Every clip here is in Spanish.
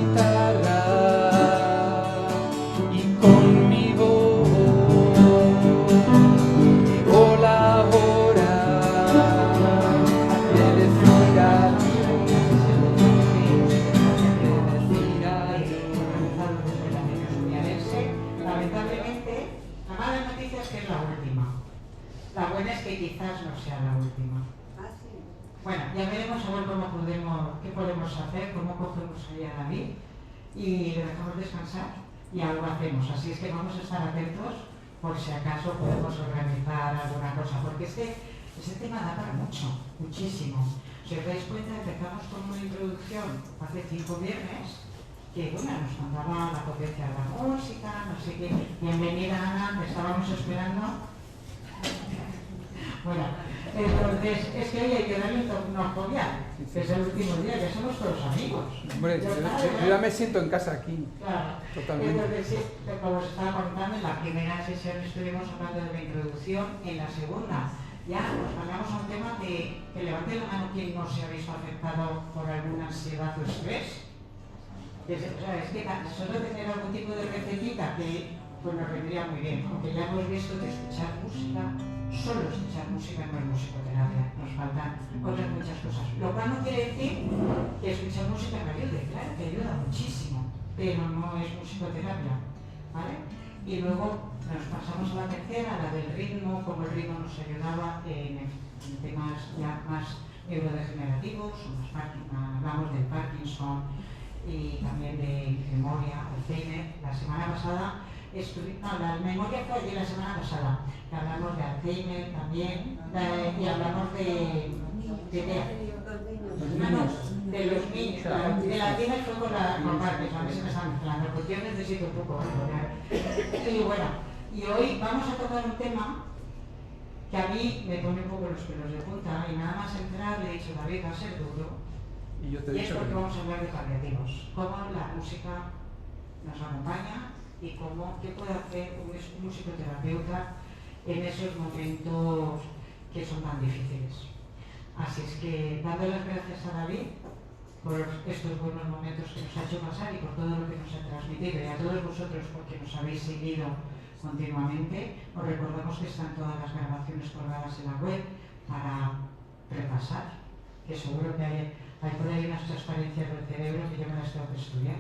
guitarra y con mi voz llegó la hora de decir adiós, Lamentablemente, la mala noticia es que es la última. La buena es que quizás no sea la última. Bueno, ya veremos a ver qué podemos hacer, cómo cogemos ahí a David y le dejamos descansar y algo hacemos. Así es que vamos a estar atentos por si acaso podemos organizar alguna cosa, porque ese tema da para mucho, muchísimo. Si os dais cuenta, empezamos con una introducción hace 5 viernes que bueno, nos contaba la potencia de la música, no sé qué. Bienvenida Ana, te estábamos esperando. Bueno, entonces es que hoy hay que darle un tono jovial, que es el último día, que somos todos amigos. Hombre, yo ya me siento en casa aquí. Claro. Totalmente. Entonces, sí, como os estaba contando, en la primera sesión estuvimos hablando de la introducción, en la segunda ya nos pasamos a un tema que levante la mano quien no se ha visto afectado por alguna ansiedad o estrés. O sea, es que solo tener algún tipo de recetita que pues nos vendría muy bien, aunque ya hemos visto que escuchar música, solo escuchar música no es musicoterapia, nos faltan otras muchas cosas. Lo cual no quiere decir que escuchar música me ayude, claro que ayuda muchísimo, pero no es musicoterapia, ¿vale? Y luego nos pasamos a la tercera, la del ritmo, como el ritmo nos ayudaba en temas ya más neurodegenerativos, hablamos del Parkinson y también de memoria, Alzheimer. La semana pasada la memoria fue allí la semana pasada, que hablamos de Alzheimer también, y hablamos de los niños, claro, de la Alzheimer fue con Parkinson, a mí se me está mezclando, porque yo necesito un poco y bueno, y hoy vamos a tocar un tema que a mí me pone un poco los pelos de punta, y nada más entrar le he dicho, David, va a ser duro, Y yo te he y es dicho porque que vamos a hablar de paliativos, cómo la música nos acompaña y qué puede hacer un musicoterapeuta en esos momentos que son tan difíciles. Así es que, dando las gracias a David por estos buenos momentos que nos ha hecho pasar y por todo lo que nos ha transmitido, y a todos vosotros porque nos habéis seguido continuamente, os recordamos que están todas las grabaciones colgadas en la web para repasar, que seguro que hay por ahí unas transparencias del cerebro que yo me las tengo que estudiar.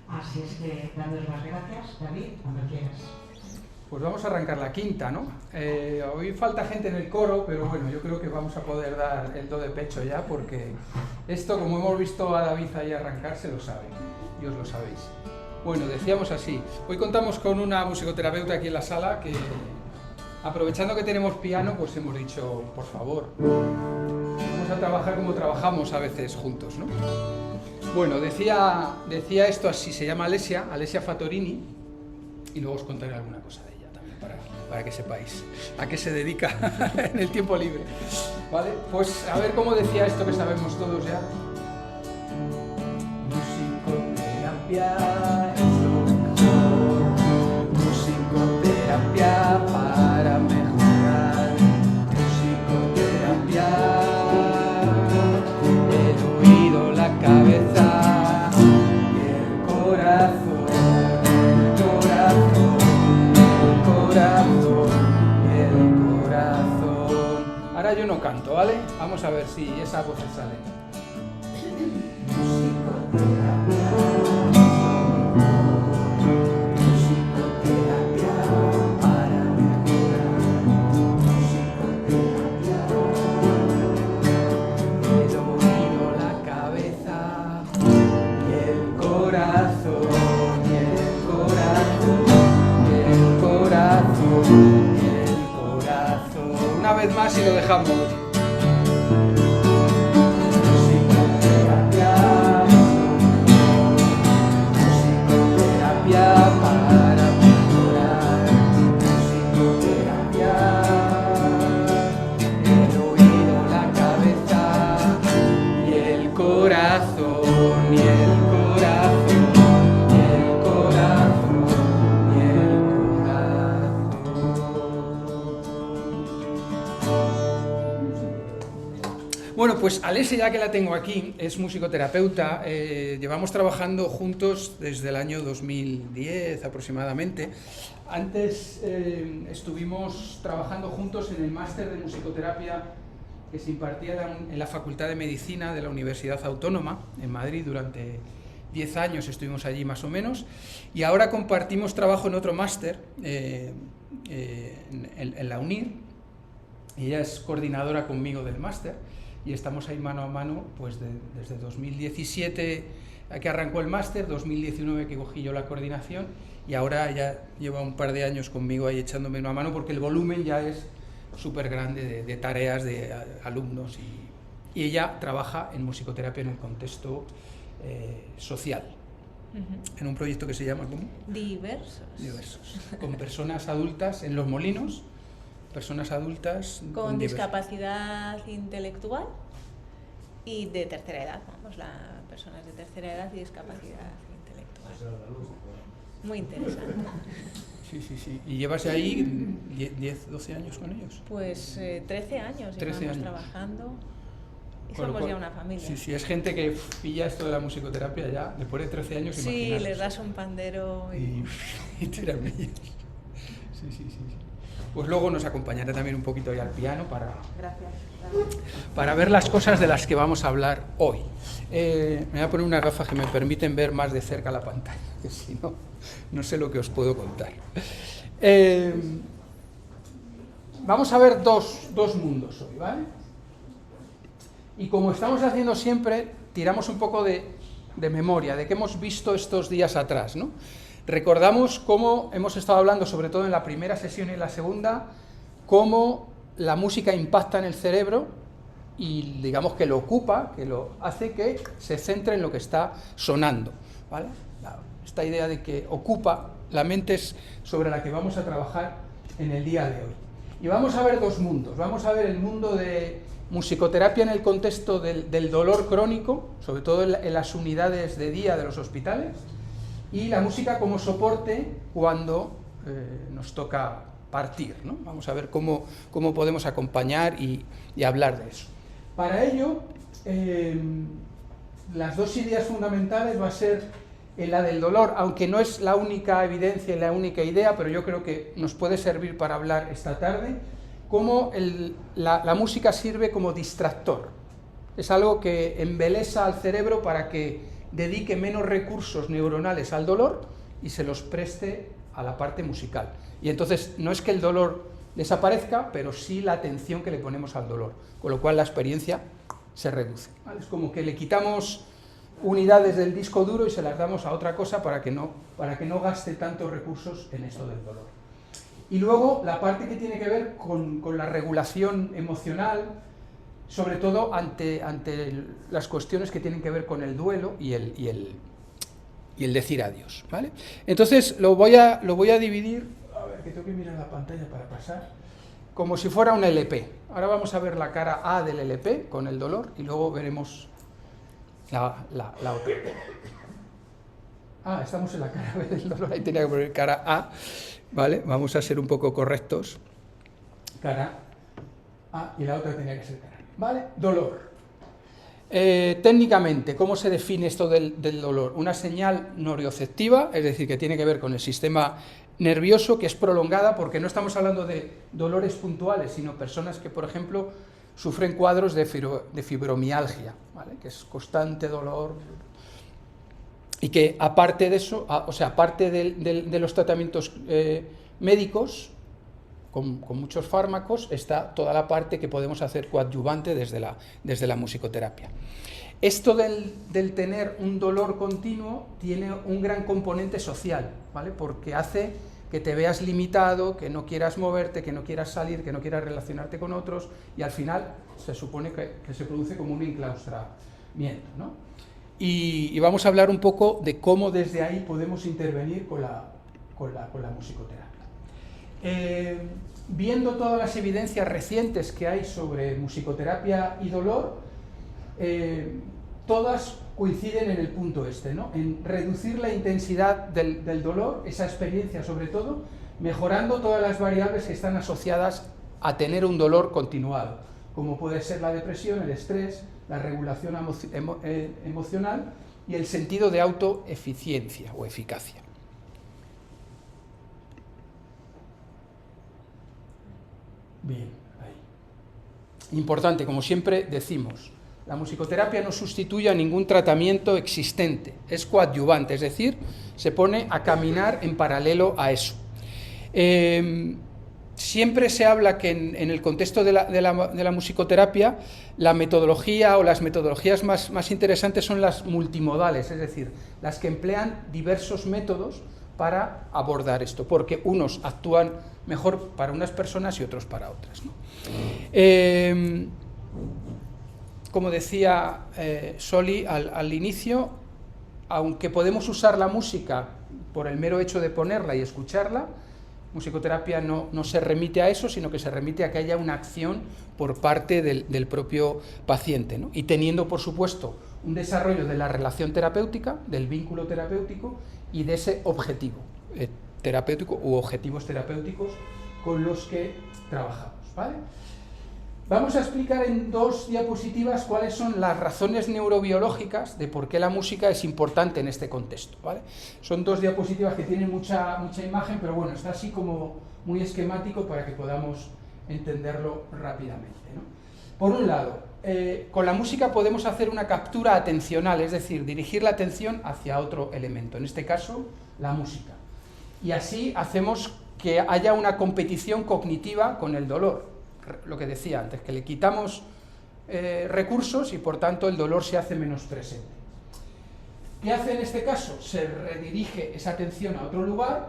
Así es que, dándoles las gracias, David, cuando quieras. Pues vamos a arrancar la quinta, ¿no? Hoy falta gente en el coro, pero bueno, yo creo que vamos a poder dar el do de pecho ya, porque esto, como hemos visto a David ahí arrancar, se lo sabe, y os lo sabéis. Bueno, decíamos así, hoy contamos con una musicoterapeuta aquí en la sala que, aprovechando que tenemos piano, pues hemos dicho, por favor, vamos a trabajar como trabajamos a veces juntos, ¿no? Bueno, decía esto así, se llama Alessia Fattorini, y luego os contaré alguna cosa de ella también para que sepáis a qué se dedica en el tiempo libre. ¿Vale? Pues a ver cómo decía esto que sabemos todos ya. Musicoterapia es lo mejor, musicoterapia para mejorar, musicoterapia, el oído, la cabeza y el corazón. Ahora yo no canto, ¿vale? Vamos a ver si esa voz sale. Musicoterapia para mejorar, musicoterapia, el oído, la cabeza y el corazón, y el corazón, y el corazón. Una vez más y lo dejamos. Musicoterapia, musicoterapia para mejorar, musicoterapia, el oído, la cabeza y el corazón, y el corazón, y el corazón, y el corazón. pues Alessia, ya que la tengo aquí, es musicoterapeuta. Llevamos trabajando juntos desde el año 2010 aproximadamente. Antes estuvimos trabajando juntos en el máster de musicoterapia que se impartía en la Facultad de Medicina de la Universidad Autónoma en Madrid. Durante 10 años estuvimos allí más o menos, y ahora compartimos trabajo en otro máster en la UNIR. Ella es coordinadora conmigo del máster y estamos ahí mano a mano pues desde 2017 que arrancó el máster, 2019 que cogí yo la coordinación, y ahora ya lleva un par de años conmigo ahí echándome una mano porque el volumen ya es súper grande de tareas de alumnos, y ella trabaja en musicoterapia en el contexto social, en un proyecto que se llama ¿cómo? Diversos, con personas adultas en Los Molinos, personas adultas con discapacidad intelectual y de tercera edad, personas de tercera edad y discapacidad intelectual. Muy interesante. Sí. ¿Y llevas ahí 10, 12 años con ellos? Pues 13 años llevamos trabajando. Y somos ya una familia. Sí, es gente que pilla esto de la musicoterapia ya, después de 13 años. Sí, les das un pandero y tiran ellos. Sí. Pues luego nos acompañará también un poquito ahí al piano para ver las cosas de las que vamos a hablar hoy. Me voy a poner unas gafas que me permiten ver más de cerca la pantalla, que si no, no sé lo que os puedo contar. Vamos a ver dos mundos hoy, ¿vale? Y como estamos haciendo siempre, tiramos un poco de memoria, de qué hemos visto estos días atrás, ¿no? Recordamos cómo hemos estado hablando, sobre todo en la primera sesión y en la segunda, cómo la música impacta en el cerebro y digamos que lo ocupa, que lo hace que se centre en lo que está sonando, ¿vale? Esta idea de que ocupa la mente es sobre la que vamos a trabajar en el día de hoy. Y vamos a ver dos mundos. Vamos a ver el mundo de musicoterapia en el contexto del dolor crónico, sobre todo en las unidades de día de los hospitales, y la música como soporte cuando nos toca partir, ¿no? Vamos a ver cómo podemos acompañar y hablar de eso. Para ello, las dos ideas fundamentales va a ser la del dolor, aunque no es la única evidencia y la única idea, pero yo creo que nos puede servir para hablar esta tarde, cómo la música sirve como distractor. Es algo que embelesa al cerebro para que dedique menos recursos neuronales al dolor y se los preste a la parte musical. Y entonces no es que el dolor desaparezca, pero sí la atención que le ponemos al dolor, con lo cual la experiencia se reduce, ¿vale? Es como que le quitamos unidades del disco duro y se las damos a otra cosa para que no gaste tantos recursos en esto del dolor. Y luego la parte que tiene que ver con la regulación emocional, sobre todo ante las cuestiones que tienen que ver con el duelo y el decir adiós, ¿vale? Entonces lo voy a dividir, a ver, que tengo que mirar la pantalla para pasar, como si fuera un LP. Ahora vamos a ver la cara A del LP con el dolor y luego veremos la otra. Estamos en la cara B del dolor, ahí tenía que poner cara A, ¿vale? Vamos a ser un poco correctos. Cara A y la otra tenía que ser cara B, ¿vale? Dolor. Técnicamente, ¿cómo se define esto del dolor? Una señal noroceptiva, es decir, que tiene que ver con el sistema nervioso, que es prolongada, porque no estamos hablando de dolores puntuales, sino personas que, por ejemplo, sufren cuadros de fibromialgia, ¿vale? Que es constante dolor, y que aparte de eso, aparte de los tratamientos médicos, con muchos fármacos, está toda la parte que podemos hacer coadyuvante desde la musicoterapia. Esto del tener un dolor continuo tiene un gran componente social, ¿vale? Porque hace que te veas limitado, que no quieras moverte, que no quieras salir, que no quieras relacionarte con otros, y al final se supone que se produce como un enclaustramiento, ¿no? Y vamos a hablar un poco de cómo desde ahí podemos intervenir con la musicoterapia. Viendo todas las evidencias recientes que hay sobre musicoterapia y dolor, todas coinciden en el punto este, ¿no? En reducir la intensidad del dolor, esa experiencia sobre todo, mejorando todas las variables que están asociadas a tener un dolor continuado, como puede ser la depresión, el estrés, la regulación emocional y el sentido de autoeficiencia o eficacia. Bien, ahí. Importante, como siempre decimos, la musicoterapia no sustituye a ningún tratamiento existente, es coadyuvante, es decir, se pone a caminar en paralelo a eso. Siempre se habla que en el contexto de la musicoterapia la metodología o las metodologías más interesantes son las multimodales, es decir, las que emplean diversos métodos para abordar esto, porque unos actúan mejor para unas personas y otros para otras, ¿no? Como decía Soli al inicio, aunque podemos usar la música por el mero hecho de ponerla y escucharla, musicoterapia no se remite a eso, sino que se remite a que haya una acción por parte del propio paciente, ¿no? Y teniendo, por supuesto, un desarrollo de la relación terapéutica, del vínculo terapéutico y de ese objetivo terapéutico u objetivos terapéuticos con los que trabajamos, ¿vale? Vamos a explicar en 2 diapositivas cuáles son las razones neurobiológicas de por qué la música es importante en este contexto, ¿vale? Son 2 diapositivas que tienen mucha imagen, pero bueno, está así como muy esquemático para que podamos entenderlo rápidamente, ¿no? Por un lado, con la música podemos hacer una captura atencional, es decir, dirigir la atención hacia otro elemento, en este caso, la música. Y así hacemos que haya una competición cognitiva con el dolor. Lo que decía antes, que le quitamos recursos y por tanto el dolor se hace menos presente. ¿Qué hace en este caso? Se redirige esa atención a otro lugar,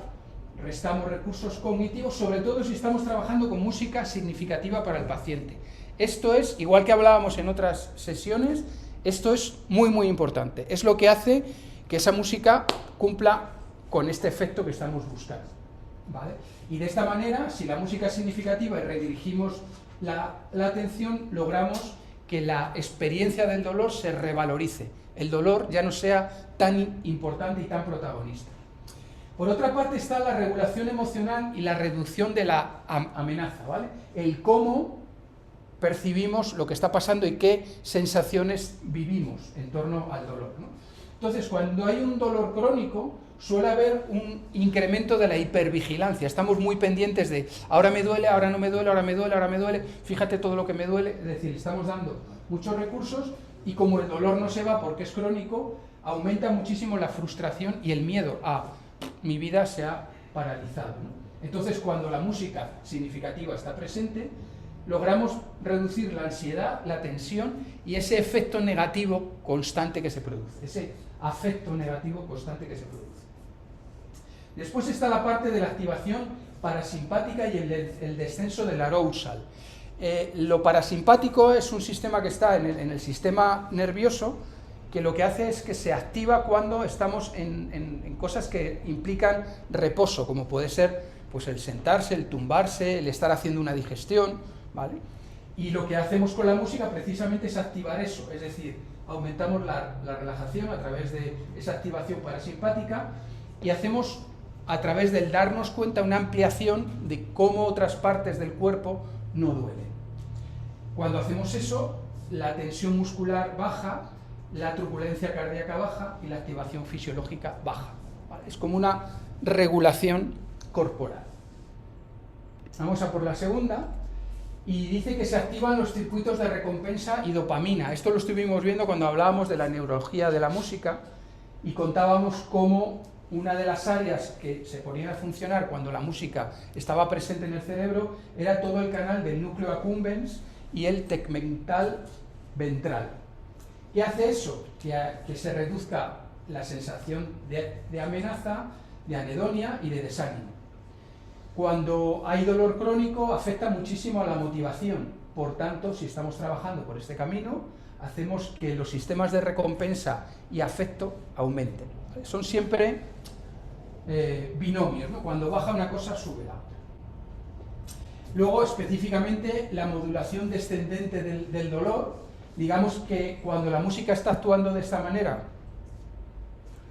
restamos recursos cognitivos, sobre todo si estamos trabajando con música significativa para el paciente. Esto es, igual que hablábamos en otras sesiones, esto es muy importante. Es lo que hace que esa música cumpla con este efecto que estamos buscando, ¿vale? Y de esta manera, si la música es significativa y redirigimos la atención, logramos que la experiencia del dolor se revalorice, el dolor ya no sea tan importante y tan protagonista. Por otra parte está la regulación emocional y la reducción de la amenaza, ¿vale? El cómo percibimos lo que está pasando y qué sensaciones vivimos en torno al dolor, ¿no? Entonces, cuando hay un dolor crónico, suele haber un incremento de la hipervigilancia. Estamos muy pendientes de ahora me duele, ahora no me duele, ahora me duele, ahora me duele, fíjate todo lo que me duele. Es decir, estamos dando muchos recursos y como el dolor no se va porque es crónico, aumenta muchísimo la frustración y el miedo a mi vida se ha paralizado, ¿no? Entonces, cuando la música significativa está presente, logramos reducir la ansiedad, la tensión y ese efecto negativo constante que se produce, ese afecto negativo constante que se produce. Después está la parte de la activación parasimpática y el descenso del arousal. Lo parasimpático es un sistema que está en el sistema nervioso, que lo que hace es que se activa cuando estamos en cosas que implican reposo, como puede ser pues, el sentarse, el tumbarse, el estar haciendo una digestión, ¿vale? Y lo que hacemos con la música precisamente es activar eso, es decir, aumentamos la relajación a través de esa activación parasimpática y hacemos a través del darnos cuenta una ampliación de cómo otras partes del cuerpo no duelen. Cuando hacemos eso, la tensión muscular baja, la turbulencia cardíaca baja y la activación fisiológica baja, ¿vale? Es como una regulación corporal. Vamos a por la segunda. Y dice que se activan los circuitos de recompensa y dopamina. Esto lo estuvimos viendo cuando hablábamos de la neurología de la música y contábamos cómo una de las áreas que se ponían a funcionar cuando la música estaba presente en el cerebro era todo el canal del núcleo accumbens y el tegmental ventral. ¿Qué hace eso? Que se reduzca la sensación de amenaza, de anedonia y de desánimo. Cuando hay dolor crónico afecta muchísimo a la motivación, por tanto, si estamos trabajando por este camino, hacemos que los sistemas de recompensa y afecto aumenten. ¿Vale? Son siempre binomios, ¿no? Cuando baja una cosa, sube la otra. Luego, específicamente, la modulación descendente del dolor, digamos que cuando la música está actuando de esta manera,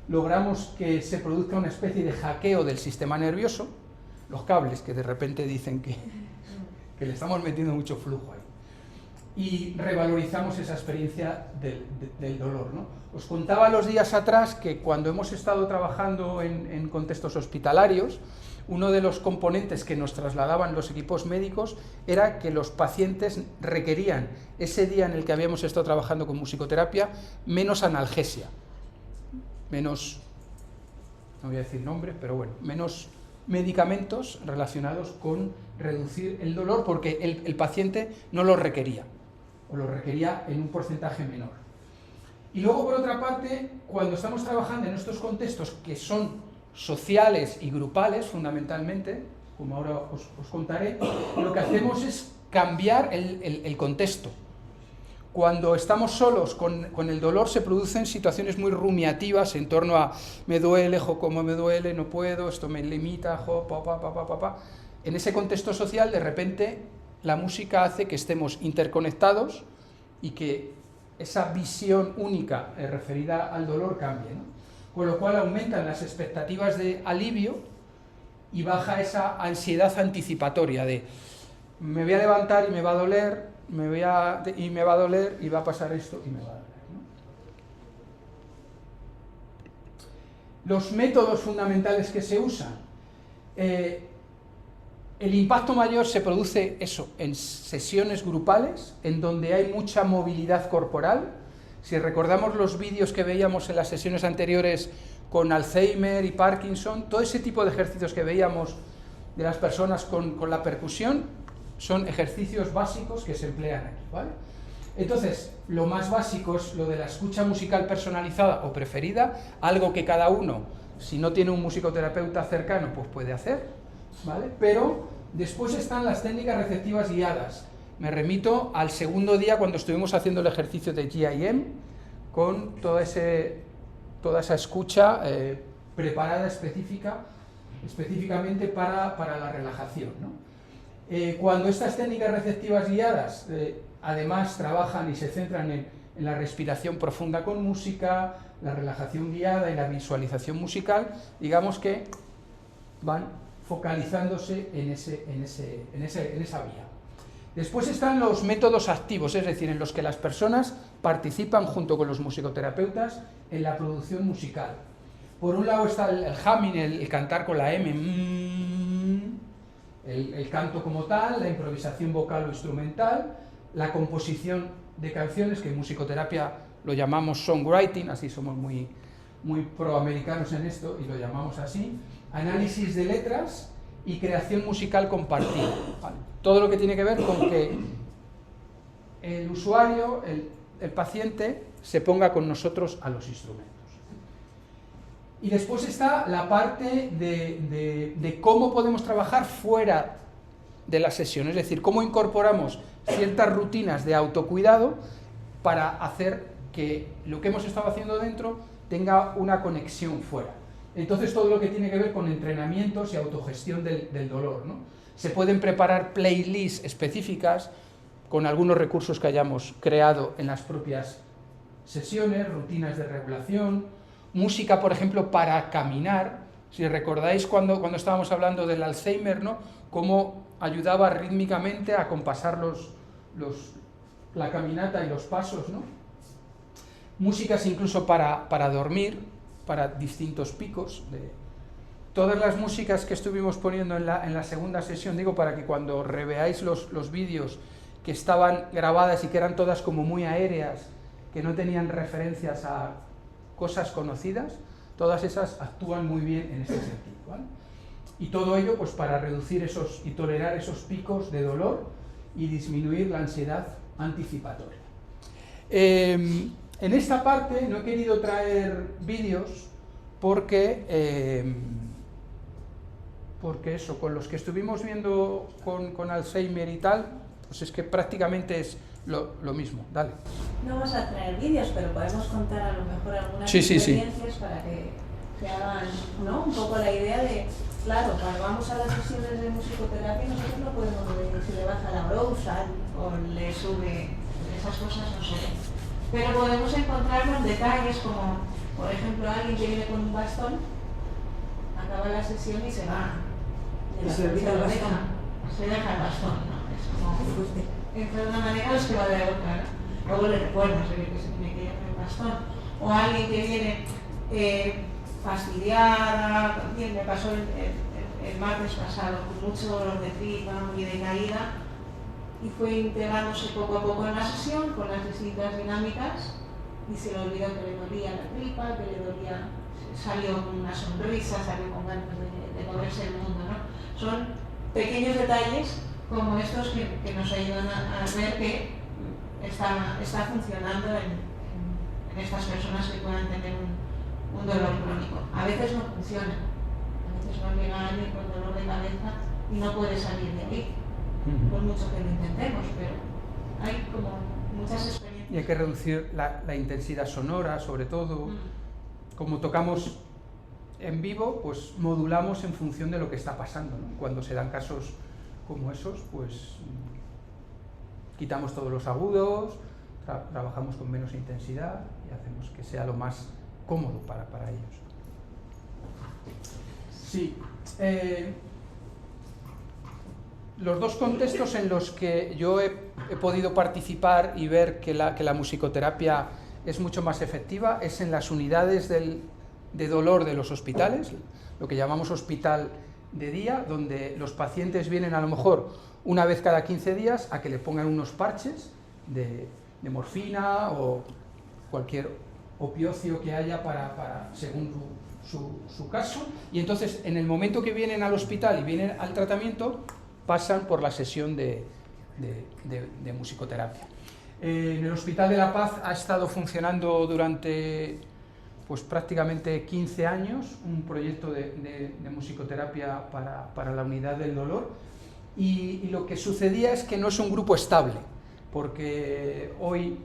logramos que se produzca una especie de hackeo del sistema nervioso, los cables que de repente dicen que le estamos metiendo mucho flujo ahí. y revalorizamos esa experiencia del dolor, ¿no? Os contaba los días atrás que cuando hemos estado trabajando en contextos hospitalarios, uno de los componentes que nos trasladaban los equipos médicos era que los pacientes requerían, ese día en el que habíamos estado trabajando con musicoterapia, menos analgesia, menos, no voy a decir nombres, pero bueno, menos medicamentos relacionados con reducir el dolor, porque el paciente no lo requería, o lo requería en un porcentaje menor. Y luego, por otra parte, cuando estamos trabajando en estos contextos que son sociales y grupales, fundamentalmente, como ahora os contaré, lo que hacemos es cambiar el contexto. Cuando estamos solos con el dolor se producen situaciones muy rumiativas en torno a me duele, jo, cómo me duele, no puedo, esto me limita, jo, pa. En ese contexto social, de repente, la música hace que estemos interconectados y que esa visión única referida al dolor cambie, ¿no? Con lo cual aumentan las expectativas de alivio y baja esa ansiedad anticipatoria de me voy a levantar y me va a doler, y me va a doler y va a pasar esto y me va a doler, ¿no? Los métodos fundamentales que se usan. El impacto mayor se produce en sesiones grupales, en donde hay mucha movilidad corporal. Si recordamos los vídeos que veíamos en las sesiones anteriores con Alzheimer y Parkinson, todo ese tipo de ejercicios que veíamos de las personas con la percusión son ejercicios básicos que se emplean aquí, ¿vale? Entonces, lo más básico es lo de la escucha musical personalizada o preferida, algo que cada uno, si no tiene un musicoterapeuta cercano, pues puede hacer, ¿vale? Pero después están las técnicas receptivas guiadas. Me remito al segundo día cuando estuvimos haciendo el ejercicio de GIM con toda esa escucha preparada específicamente para la relajación, ¿no? Cuando estas técnicas receptivas guiadas además trabajan y se centran en la respiración profunda con música, la relajación guiada y la visualización musical, digamos que van focalizándose en esa vía. Después están los métodos activos, es decir, en los que las personas participan junto con los musicoterapeutas en la producción musical. Por un lado está el humming, el cantar con la M, el canto como tal, la improvisación vocal o instrumental, la composición de canciones, que en musicoterapia lo llamamos songwriting, así somos muy proamericanos en esto y lo llamamos así, análisis de letras y creación musical compartida, ¿vale? Todo lo que tiene que ver con que el usuario, el paciente, se ponga con nosotros a los instrumentos. Y después está la parte de cómo podemos trabajar fuera de la sesión, es decir, cómo incorporamos ciertas rutinas de autocuidado para hacer que lo que hemos estado haciendo dentro tenga una conexión fuera. Entonces todo lo que tiene que ver con entrenamientos y autogestión del dolor, ¿no? Se pueden preparar playlists específicas con algunos recursos que hayamos creado en las propias sesiones, rutinas de regulación, música, por ejemplo, para caminar. Si recordáis cuando estábamos hablando del Alzheimer, ¿no? Cómo ayudaba rítmicamente a compasar la caminata y los pasos, ¿no? Músicas incluso para dormir, para distintos picos. Todas las músicas que estuvimos poniendo en la segunda sesión, digo, para que cuando reveáis los vídeos que estaban grabadas y que eran todas como muy aéreas, que no tenían referencias a cosas conocidas, todas esas actúan muy bien en este sentido, ¿vale? Y todo ello pues para reducir y tolerar esos picos de dolor y disminuir la ansiedad anticipatoria. En esta parte no he querido traer vídeos porque eso, con los que estuvimos viendo con Alzheimer y tal, pues es que prácticamente es lo mismo. Dale. No vamos a traer vídeos, pero podemos contar a lo mejor algunas experiencias para que se hagan, ¿no? Un poco la idea de, claro, cuando vamos a las sesiones de musicoterapia nosotros no podemos ver si le baja la brosa o le sube, esas cosas no se ven. Pero podemos encontrarnos detalles como, por ejemplo, alguien que viene con un bastón, acaba la sesión y se va. Se olvida el bastón. Se deja el bastón, ¿no? Es como... entra de una manera, o se va de otra, ¿no? Luego le recuerdas que se tiene que llevar el bastón. O alguien que viene fastidiada, también me pasó el martes pasado, con mucho dolor de tripa, muy decaída, y fue integrándose poco a poco en la sesión con las distintas dinámicas, y se le olvidó que le dolía la tripa, que le dolía, salió con una sonrisa, salió con ganas de comerse el mundo, ¿no? Son pequeños detalles como estos que nos ayudan a ver que está funcionando en estas personas que puedan tener un dolor crónico. A veces no funciona, a veces no llega alguien con dolor de cabeza y no puede salir de ahí, por mucho que lo intentemos, pero hay como muchas experiencias. Y hay que reducir la intensidad sonora, sobre todo. Como tocamos en vivo, pues modulamos en función de lo que está pasando, ¿no? Cuando se dan casos como esos, pues quitamos todos los agudos, trabajamos con menos intensidad y hacemos que sea lo más cómodo para ellos. Sí. Los dos contextos en los que yo he podido participar y ver que la musicoterapia es mucho más efectiva es en las unidades de dolor de los hospitales, lo que llamamos hospital de día, donde los pacientes vienen a lo mejor una vez cada 15 días a que le pongan unos parches de morfina o cualquier opiocio que haya según su caso, y entonces en el momento que vienen al hospital y vienen al tratamiento pasan por la sesión de musicoterapia. En el Hospital de la Paz ha estado funcionando durante pues prácticamente 15 años un proyecto de musicoterapia para la unidad del dolor, y lo que sucedía es que no es un grupo estable, porque hoy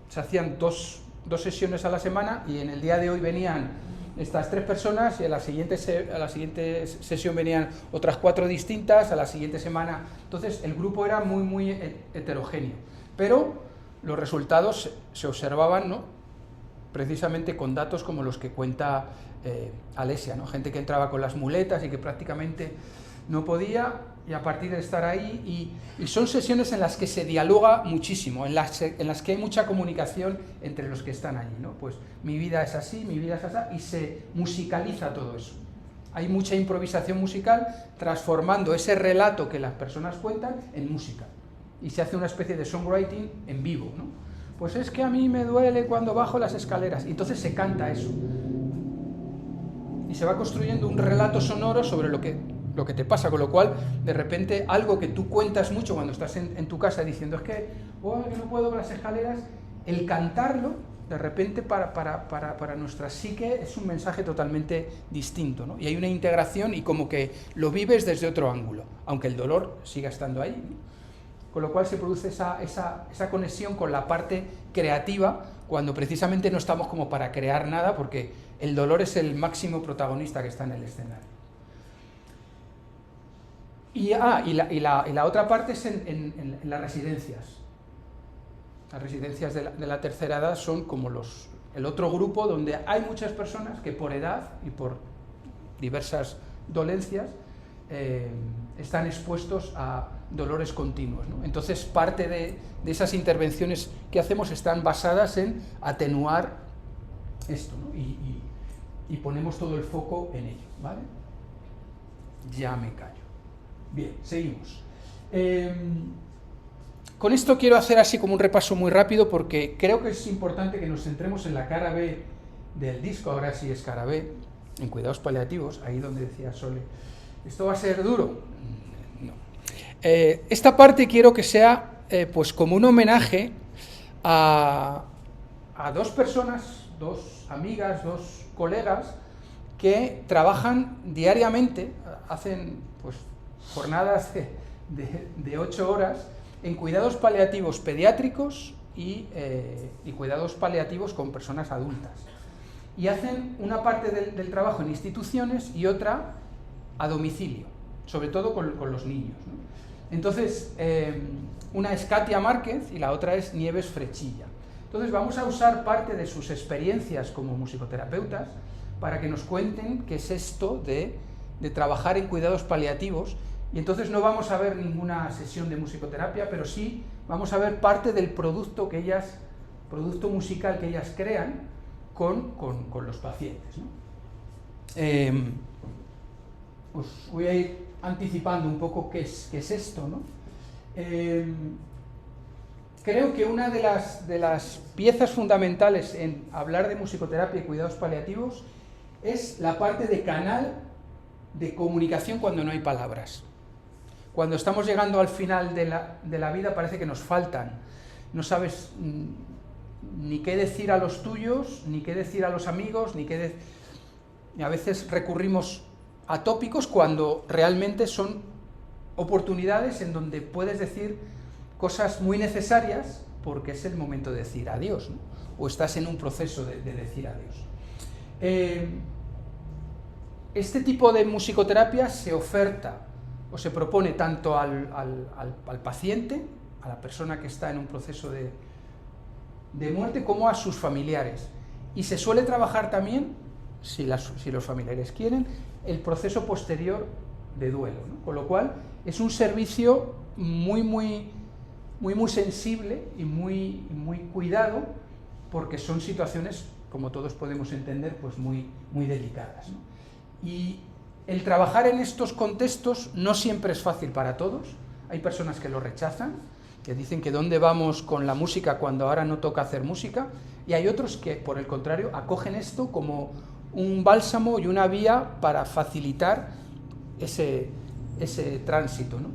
se hacían dos sesiones a la semana y en el día de hoy venían estas 3 personas y a la siguiente sesión venían otras 4 distintas, a la siguiente semana. Entonces el grupo era muy heterogéneo, pero los resultados se observaban, ¿no?, precisamente con datos como los que cuenta Alesia, ¿no? Gente que entraba con las muletas y que prácticamente no podía, y a partir de estar ahí, y son sesiones en las que se dialoga muchísimo, en las que hay mucha comunicación entre los que están allí, ¿no? Pues mi vida es así, mi vida es así, y se musicaliza todo eso. Hay mucha improvisación musical transformando ese relato que las personas cuentan en música, y se hace una especie de songwriting en vivo, ¿no? Pues es que a mí me duele cuando bajo las escaleras, y entonces se canta eso, y se va construyendo un relato sonoro sobre lo que te pasa, con lo cual, de repente, algo que tú cuentas mucho cuando estás en tu casa diciendo es que no puedo con las escaleras, el cantarlo, de repente, para nuestra psique es un mensaje totalmente distinto, ¿no? Y hay una integración y como que lo vives desde otro ángulo, aunque el dolor siga estando ahí, ¿no? Con lo cual se produce esa conexión con la parte creativa, cuando precisamente no estamos como para crear nada, porque el dolor es el máximo protagonista que está en el escenario. Y la otra parte es en las residencias. Las residencias de la tercera edad son como el otro grupo donde hay muchas personas que por edad y por diversas dolencias están expuestos a dolores continuos, ¿no? Entonces parte de esas intervenciones que hacemos están basadas en atenuar esto, ¿no? Y ponemos todo el foco en ello, ¿vale? Ya me callo. Bien, seguimos. Con esto quiero hacer así como un repaso muy rápido, porque creo que es importante que nos centremos en la cara B del disco. Ahora sí es cara B, en cuidados paliativos, ahí donde decía Sole, ¿esto va a ser duro? No. Esta parte quiero que sea pues como un homenaje a 2 personas, 2 amigas, 2 colegas que trabajan diariamente, hacen pues jornadas de 8 horas en cuidados paliativos pediátricos y cuidados paliativos con personas adultas. Y hacen una parte del trabajo en instituciones y otra a domicilio, sobre todo con los niños, ¿no? Entonces, una es Katia Márquez y la otra es Nieves Frechilla. Entonces vamos a usar parte de sus experiencias como musicoterapeutas para que nos cuenten qué es esto de trabajar en cuidados paliativos, Y entonces no vamos a ver ninguna sesión de musicoterapia, pero sí vamos a ver parte del producto musical que ellas crean con los pacientes, ¿no? Os voy a ir anticipando un poco qué es esto, ¿no? Creo que una de las piezas fundamentales en hablar de musicoterapia y cuidados paliativos es la parte de canal de comunicación cuando no hay palabras. Cuando estamos llegando al final de la vida parece que nos faltan. No sabes ni qué decir a los tuyos, ni qué decir a los amigos, y a veces recurrimos a tópicos cuando realmente son oportunidades en donde puedes decir cosas muy necesarias porque es el momento de decir adiós, ¿no? O estás en un proceso de decir adiós. Este tipo de musicoterapia se oferta o se propone tanto al paciente, a la persona que está en un proceso de muerte, como a sus familiares. Y se suele trabajar también, si los familiares quieren, el proceso posterior de duelo, ¿no? Con lo cual es un servicio muy sensible y muy cuidado, porque son situaciones, como todos podemos entender, pues muy delicadas, ¿no? Y el trabajar en estos contextos no siempre es fácil para todos. Hay personas que lo rechazan, que dicen que dónde vamos con la música cuando ahora no toca hacer música, y hay otros que, por el contrario, acogen esto como un bálsamo y una vía para facilitar ese tránsito, ¿no?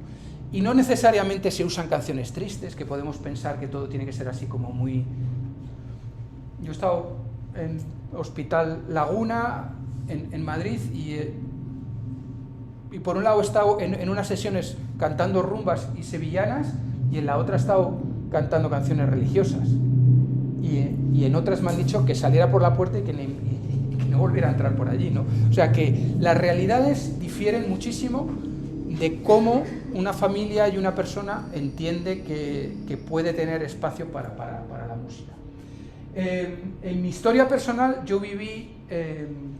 Y no necesariamente se usan canciones tristes, que podemos pensar que todo tiene que ser así como muy... Yo he estado en Hospital Laguna, en Madrid, y por un lado he estado en unas sesiones cantando rumbas y sevillanas, y en la otra he estado cantando canciones religiosas. Y en otras me han dicho que saliera por la puerta y que no volviera a entrar por allí, ¿no? O sea que las realidades difieren muchísimo de cómo una familia y una persona entiende que puede tener espacio para la música. En mi historia personal yo viví,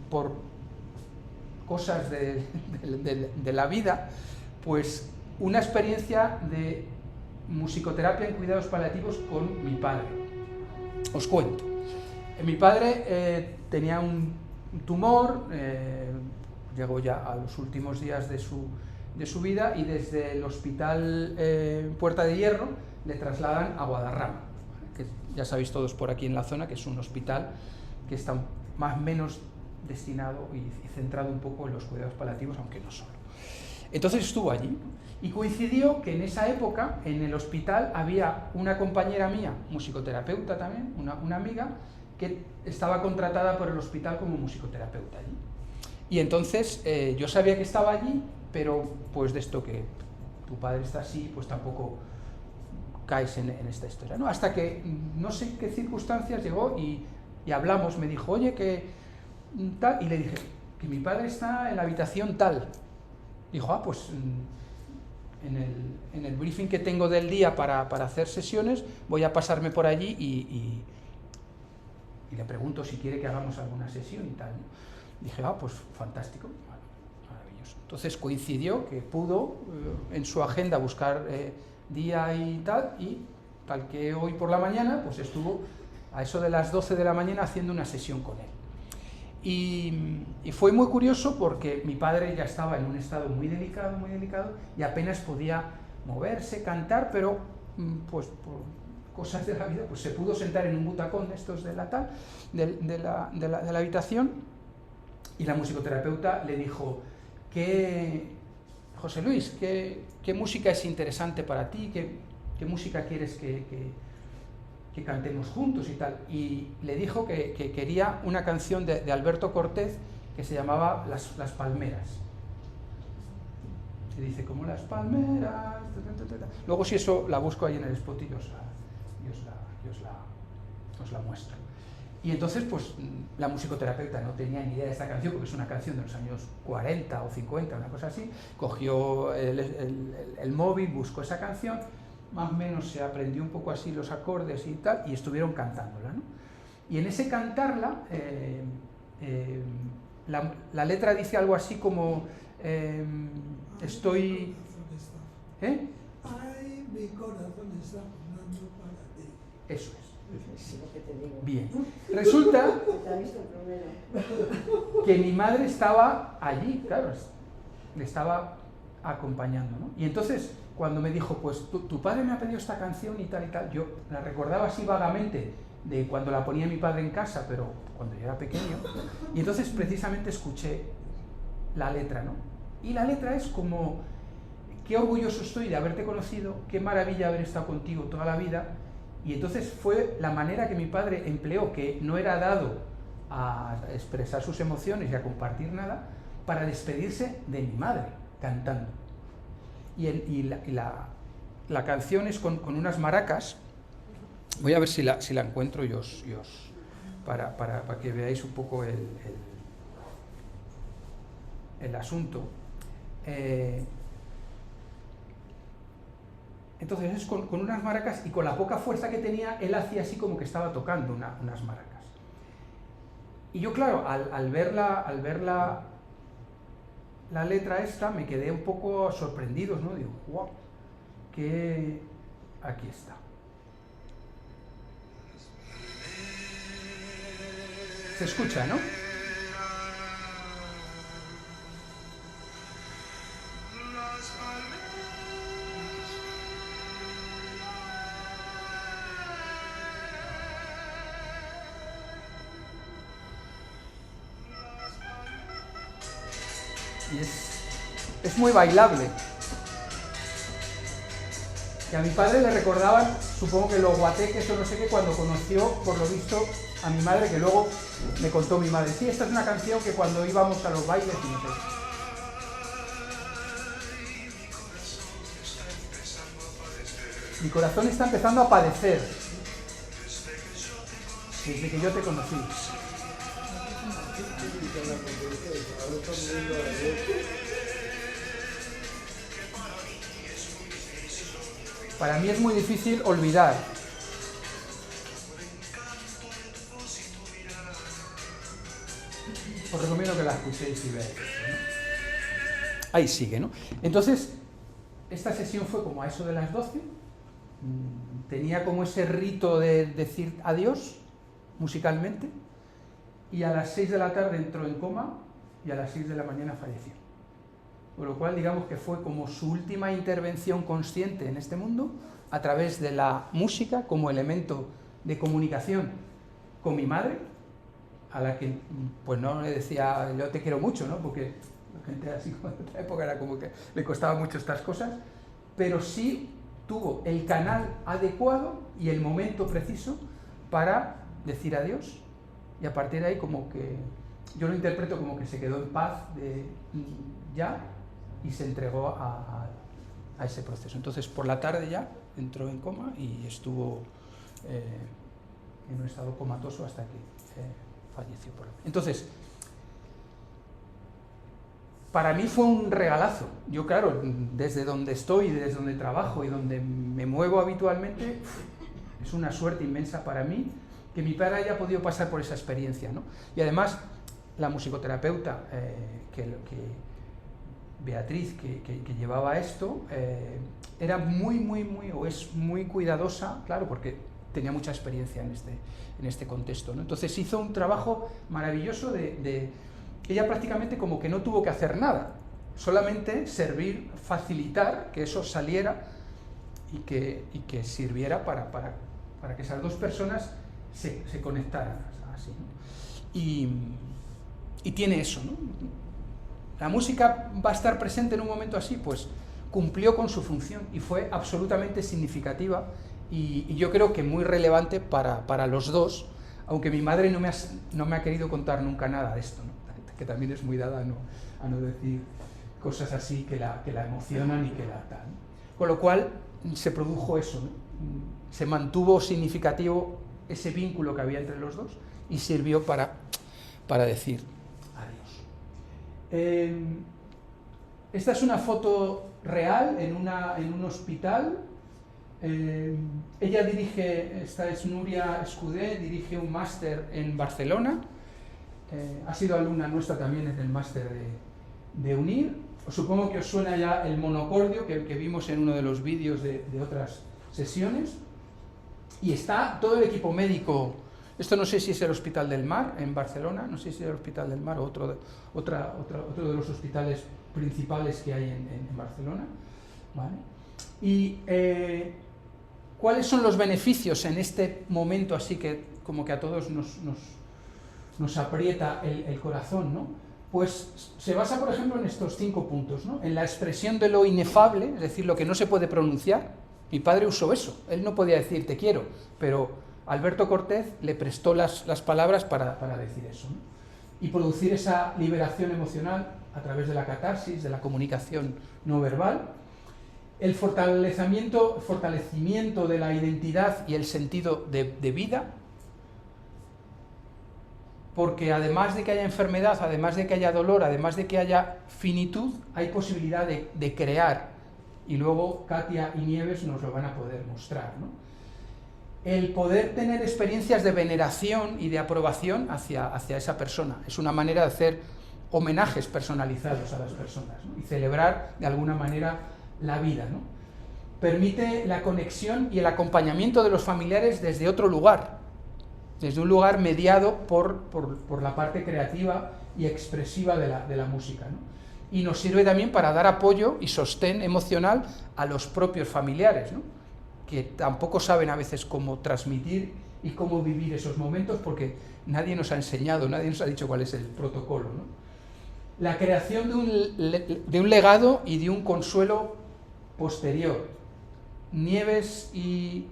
por cosas de la vida, pues una experiencia de musicoterapia en cuidados paliativos con mi padre. Os cuento. Mi padre tenía un tumor, llegó ya a los últimos días de su vida, y desde el hospital Puerta de Hierro le trasladan a Guadarrama, que ya sabéis todos por aquí en la zona que es un hospital que está más o menos destinado y centrado un poco en los cuidados paliativos, aunque no solo. Entonces estuvo allí, y coincidió que en esa época en el hospital había una compañera mía, musicoterapeuta también, una amiga, que estaba contratada por el hospital como musicoterapeuta allí. Y entonces yo sabía que estaba allí, pero pues de esto que tu padre está así, pues tampoco caes en esta historia, ¿no? Hasta que no sé qué circunstancias llegó y hablamos, me dijo, oye, que tal, y le dije que mi padre está en la habitación tal. Dijo, pues en el briefing que tengo del día para hacer sesiones voy a pasarme por allí y le pregunto si quiere que hagamos alguna sesión y tal, ¿no? Dije, pues fantástico, maravilloso. Entonces coincidió que pudo en su agenda buscar día y tal que hoy por la mañana pues estuvo a eso de las 12 de la mañana haciendo una sesión con él. Y fue muy curioso porque mi padre ya estaba en un estado muy delicado, y apenas podía moverse, cantar, pero pues por cosas de la vida pues se pudo sentar en un butacón de estos de la habitación, y la musicoterapeuta le dijo, José Luis, ¿qué música es interesante para ti? ¿Qué música quieres que cantemos juntos y tal? Y le dijo que quería una canción de Alberto Cortés que se llamaba Las Palmeras. Y dice, como las palmeras... Luego si eso la busco ahí en el spot y os la muestro. Y entonces pues la musicoterapeuta no tenía ni idea de esta canción, porque es una canción de los años 40 o 50, una cosa así. Cogió el móvil, buscó esa canción, más o menos se aprendió un poco así los acordes y tal, y estuvieron cantándola, ¿no? Y en ese cantarla, la letra dice algo así como estoy Ay, mi corazón está sonando para ti. Eso es. Es lo que te digo. Bien. Resulta Te ha visto primero. que mi madre estaba allí, claro, le estaba acompañando, ¿no? Y entonces, cuando me dijo, pues tu padre me ha pedido esta canción y tal, yo la recordaba así vagamente de cuando la ponía mi padre en casa, pero cuando yo era pequeño, y entonces precisamente escuché la letra, ¿no? Y la letra es como, qué orgulloso estoy de haberte conocido, qué maravilla haber estado contigo toda la vida. Y entonces fue la manera que mi padre empleó, que no era dado a expresar sus emociones y a compartir nada, para despedirse de mi madre, cantando. Y la canción es con unas maracas. Voy a ver si la encuentro y os para que veáis un poco el asunto. Entonces es con unas maracas, y con la poca fuerza que tenía, él hacía así como que estaba tocando unas maracas. Y yo, claro, al ver la letra esta, me quedé un poco sorprendido, ¿no? Digo, wow, que aquí está. Se escucha, ¿no? Y es muy bailable. Y a mi padre le recordaban, supongo que los guateques o no sé qué, cuando conoció, por lo visto, a mi madre, que luego me contó mi madre. Sí, esta es una canción que cuando íbamos a los bailes y no sé. Mi corazón está empezando a padecer desde que yo te conocí. Para mí es muy difícil olvidar. Os recomiendo que la escuchéis y veáis, ¿no? Ahí sigue, ¿no? Entonces, esta sesión fue como a eso de las 12. Tenía como ese rito de decir adiós musicalmente, y a las 6 de la tarde entró en coma y a las 6 de la mañana falleció. Con lo cual, digamos que fue como su última intervención consciente en este mundo, a través de la música como elemento de comunicación con mi madre, a la que pues no le decía yo te quiero mucho, ¿no? Porque la gente así como de otra época era como que le costaba mucho estas cosas, pero sí tuvo el canal adecuado y el momento preciso para decir adiós, y a partir de ahí como que yo lo interpreto como que se quedó en paz ya, y se entregó a ese proceso. Entonces por la tarde ya entró en coma y estuvo en un estado comatoso hasta que falleció. Entonces, para mí fue un regalazo. Yo, claro, desde donde estoy, desde donde trabajo y donde me muevo habitualmente, es una suerte inmensa para mí que mi padre haya podido pasar por esa experiencia, ¿no? Y además, la musicoterapeuta Beatriz, que llevaba esto, era o es muy cuidadosa, claro, porque tenía mucha experiencia en este contexto, ¿no? Entonces hizo un trabajo maravilloso ella prácticamente como que no tuvo que hacer nada, solamente servir, facilitar que eso saliera y que sirviera para que esas dos personas se conectaran así, ¿no? Y tiene eso, ¿no? La música va a estar presente en un momento así, pues cumplió con su función y fue absolutamente significativa y yo creo que muy relevante para los dos, aunque mi madre no me ha querido contar nunca nada de esto, ¿no? Que también es muy dada a no decir cosas así que la emocionan y que la tal, ¿no? Con lo cual se produjo eso, ¿no? Se mantuvo significativo ese vínculo que había entre los dos y sirvió para decir adiós. Esta es una foto real en un hospital. Ella dirige, esta es Núria Escudé, dirige un máster en Barcelona. Ha sido alumna nuestra también en el máster de UNIR. supongo que os suena ya el monocordio que vimos en uno de los vídeos de otras sesiones. Y está todo el equipo médico. Esto no sé si es el Hospital del Mar en Barcelona, no sé si es el Hospital del Mar o otro de los hospitales principales que hay en Barcelona, ¿vale? Y ¿cuáles son los beneficios en este momento así que como que a todos nos aprieta el corazón, ¿no? Pues se basa, por ejemplo, en estos 5 puntos, ¿no? En la expresión de lo inefable, es decir, lo que no se puede pronunciar. Mi padre usó eso, él no podía decir te quiero, pero Alberto Cortés le prestó las palabras para decir eso, ¿no? Y producir esa liberación emocional a través de la catarsis, de la comunicación no verbal, el fortalecimiento de la identidad y el sentido de vida, porque además de que haya enfermedad, además de que haya dolor, además de que haya finitud, hay posibilidad de crear, y luego Katia y Nieves nos lo van a poder mostrar, ¿no? El poder tener experiencias de veneración y de aprobación hacia esa persona. Es una manera de hacer homenajes personalizados a las personas, ¿no? Y celebrar de alguna manera la vida, ¿no? Permite la conexión y el acompañamiento de los familiares desde otro lugar, desde un lugar mediado por la parte creativa y expresiva de la música, ¿no? Y nos sirve también para dar apoyo y sostén emocional a los propios familiares, ¿no? Que tampoco saben a veces cómo transmitir y cómo vivir esos momentos porque nadie nos ha enseñado, nadie nos ha dicho cuál es el protocolo, ¿no? La creación de un legado y de un consuelo posterior. Nieves y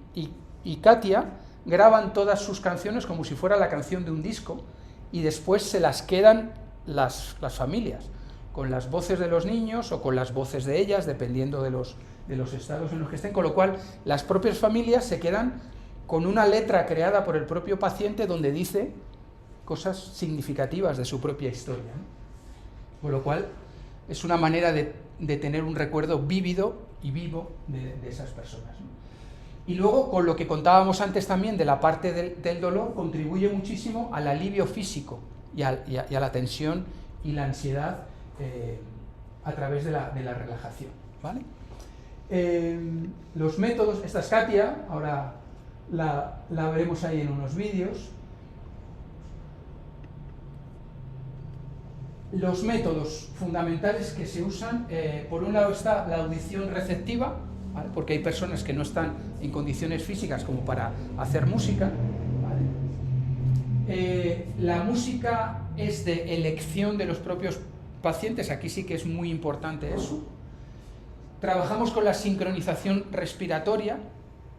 Katia graban todas sus canciones como si fuera la canción de un disco y después se las quedan las familias, con las voces de los niños o con las voces de ellas, dependiendo de los estados en los que estén, con lo cual las propias familias se quedan con una letra creada por el propio paciente donde dice cosas significativas de su propia historia, ¿no? Con lo cual es una manera de tener un recuerdo vívido y vivo de esas personas, ¿no? Y luego, con lo que contábamos antes también de la parte del dolor, contribuye muchísimo al alivio físico y a la tensión y la ansiedad a través de la relajación, ¿vale? Los métodos, esta es Katia, ahora la veremos ahí en unos vídeos. Los métodos fundamentales que se usan, por un lado está la audición receptiva, ¿vale? Porque hay personas que no están en condiciones físicas como para hacer música, ¿vale? La música es de elección de los propios pacientes, aquí sí que es muy importante eso. Trabajamos con la sincronización respiratoria,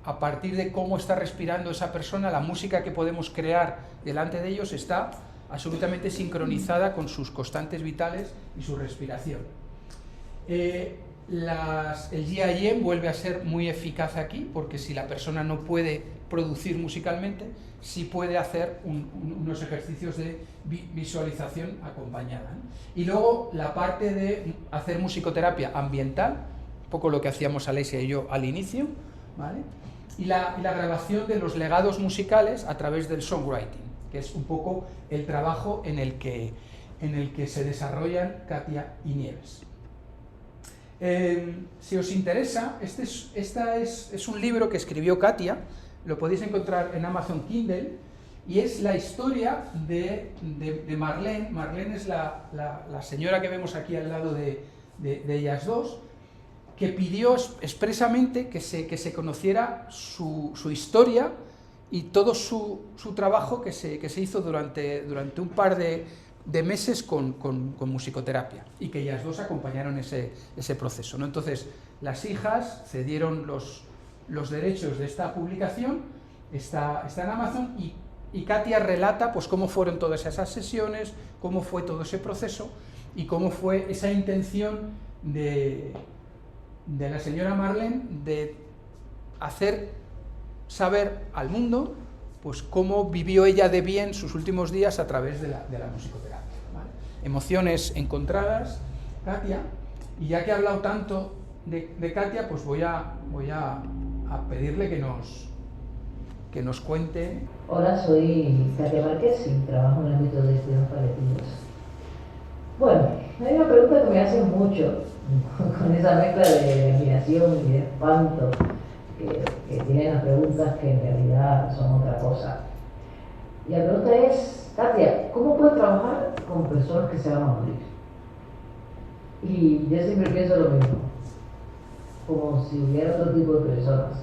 a partir de cómo está respirando esa persona, la música que podemos crear delante de ellos está absolutamente sincronizada con sus constantes vitales y su respiración. El GIM vuelve a ser muy eficaz aquí, porque si la persona no puede producir musicalmente, sí puede hacer unos ejercicios de visualización acompañada, ¿no? Y luego la parte de hacer musicoterapia ambiental, un poco lo que hacíamos Alessia y yo al inicio, ¿vale? Y la grabación de los legados musicales a través del songwriting, que es un poco el trabajo en el que se desarrollan Katia y Nieves. Si os interesa, este es un libro que escribió Katia, lo podéis encontrar en Amazon Kindle, y es la historia de Marlene. Marlene es la señora que vemos aquí al lado de ellas dos, que pidió expresamente que se conociera su historia y todo su trabajo que se hizo durante un par de meses con musicoterapia, y que ellas dos acompañaron ese proceso, ¿no? Entonces, las hijas cedieron los derechos de esta publicación, está en Amazon, y Katia relata pues cómo fueron todas esas sesiones, cómo fue todo ese proceso, y cómo fue esa intención de la señora Marlene de hacer saber al mundo pues cómo vivió ella de bien sus últimos días a través de la musicoterapia, ¿vale? Emociones encontradas, Katia, y ya que he hablado tanto de Katia, pues voy a pedirle que nos cuente. Hola, soy Katia Márquez y trabajo en el ámbito de cuidados paliativos. Bueno, Hay una pregunta que me hacen mucho, con esa mezcla de admiración y de espanto que tienen las preguntas que en realidad son otra cosa. Y la pregunta es, Katia, ¿cómo puedes trabajar con personas que se van a morir? Y yo siempre pienso lo mismo, como si hubiera otro tipo de personas.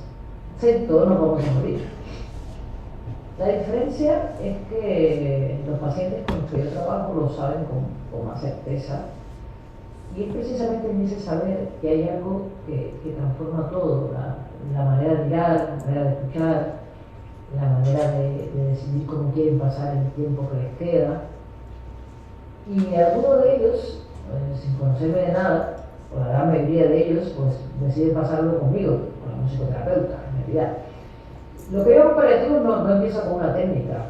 Sí, todos nos vamos a morir. La diferencia es que los pacientes con los que yo trabajo lo saben con más certeza, y es precisamente en ese saber que hay algo que transforma todo, la manera de mirar, la manera de escuchar, la manera de decidir cómo quieren pasar el tiempo que les queda. Y algunos de ellos, sin conocerme de nada, o la gran mayoría de ellos, pues deciden pasarlo conmigo, con la musicoterapeuta, en realidad. Lo que yo hago paliativo no empieza con una técnica,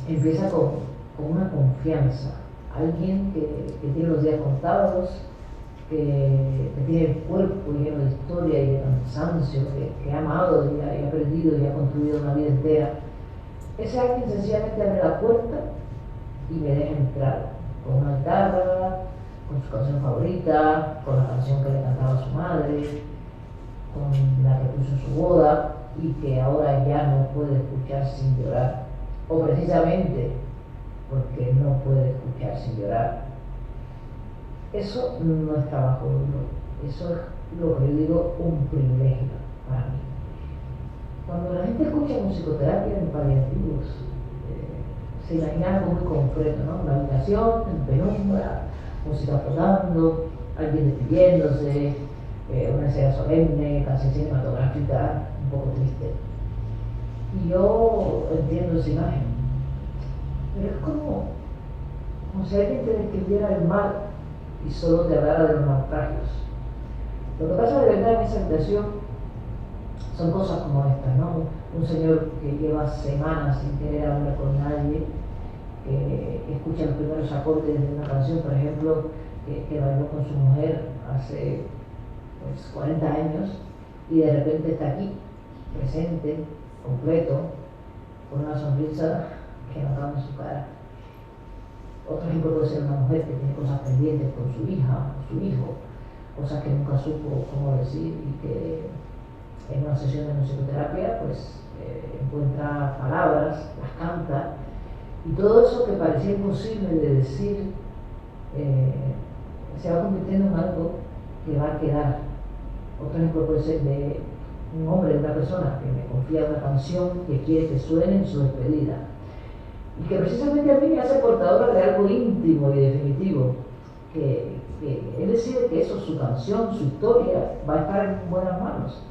empieza con una confianza. Alguien que tiene los días contados, que tiene el cuerpo lleno de historia y de cansancio, que ha amado y ha perdido y ha construido una vida entera. Ese alguien sencillamente abre la puerta y me deja entrar con una guitarra, con su canción favorita, con la canción que le cantaba a su madre, con la que puso en su boda y que ahora ya no puede escuchar sin llorar, o precisamente porque no puede escuchar sin llorar. Eso no es trabajo duro, eso es lo que yo digo un privilegio para mí. Cuando la gente escucha musicoterapia en paliativos, se imagina algo muy concreto, ¿no? Una habitación en penumbra, música flotando, alguien despidiéndose, una escena solemne, casi cinematográfica, un poco triste. Y yo entiendo esa imagen, pero es como si alguien te describiera el mar y solo te hablara de los naufragios. Lo que pasa de verdad en esa habitación son cosas como estas, ¿no? Un señor que lleva semanas sin querer hablar con nadie, que escucha los primeros acordes de una canción, por ejemplo, que bailó con su mujer hace 40 años, y de repente está aquí, presente, completo, con una sonrisa que no cabe en su cara. Otro ejemplo puede ser una mujer que tiene cosas pendientes con su hija o su hijo, cosas que nunca supo cómo decir y que en una sesión de musicoterapia pues encuentra palabras, las canta, y todo eso que parecía imposible de decir se va convirtiendo en algo que va a quedar. Otro ejemplo puede ser de un hombre, de una persona que me confía una canción que quiere que suene en su despedida y que precisamente a mí me hace portadora de algo íntimo y definitivo, que él decide que eso, su canción, su historia, va a estar en buenas manos.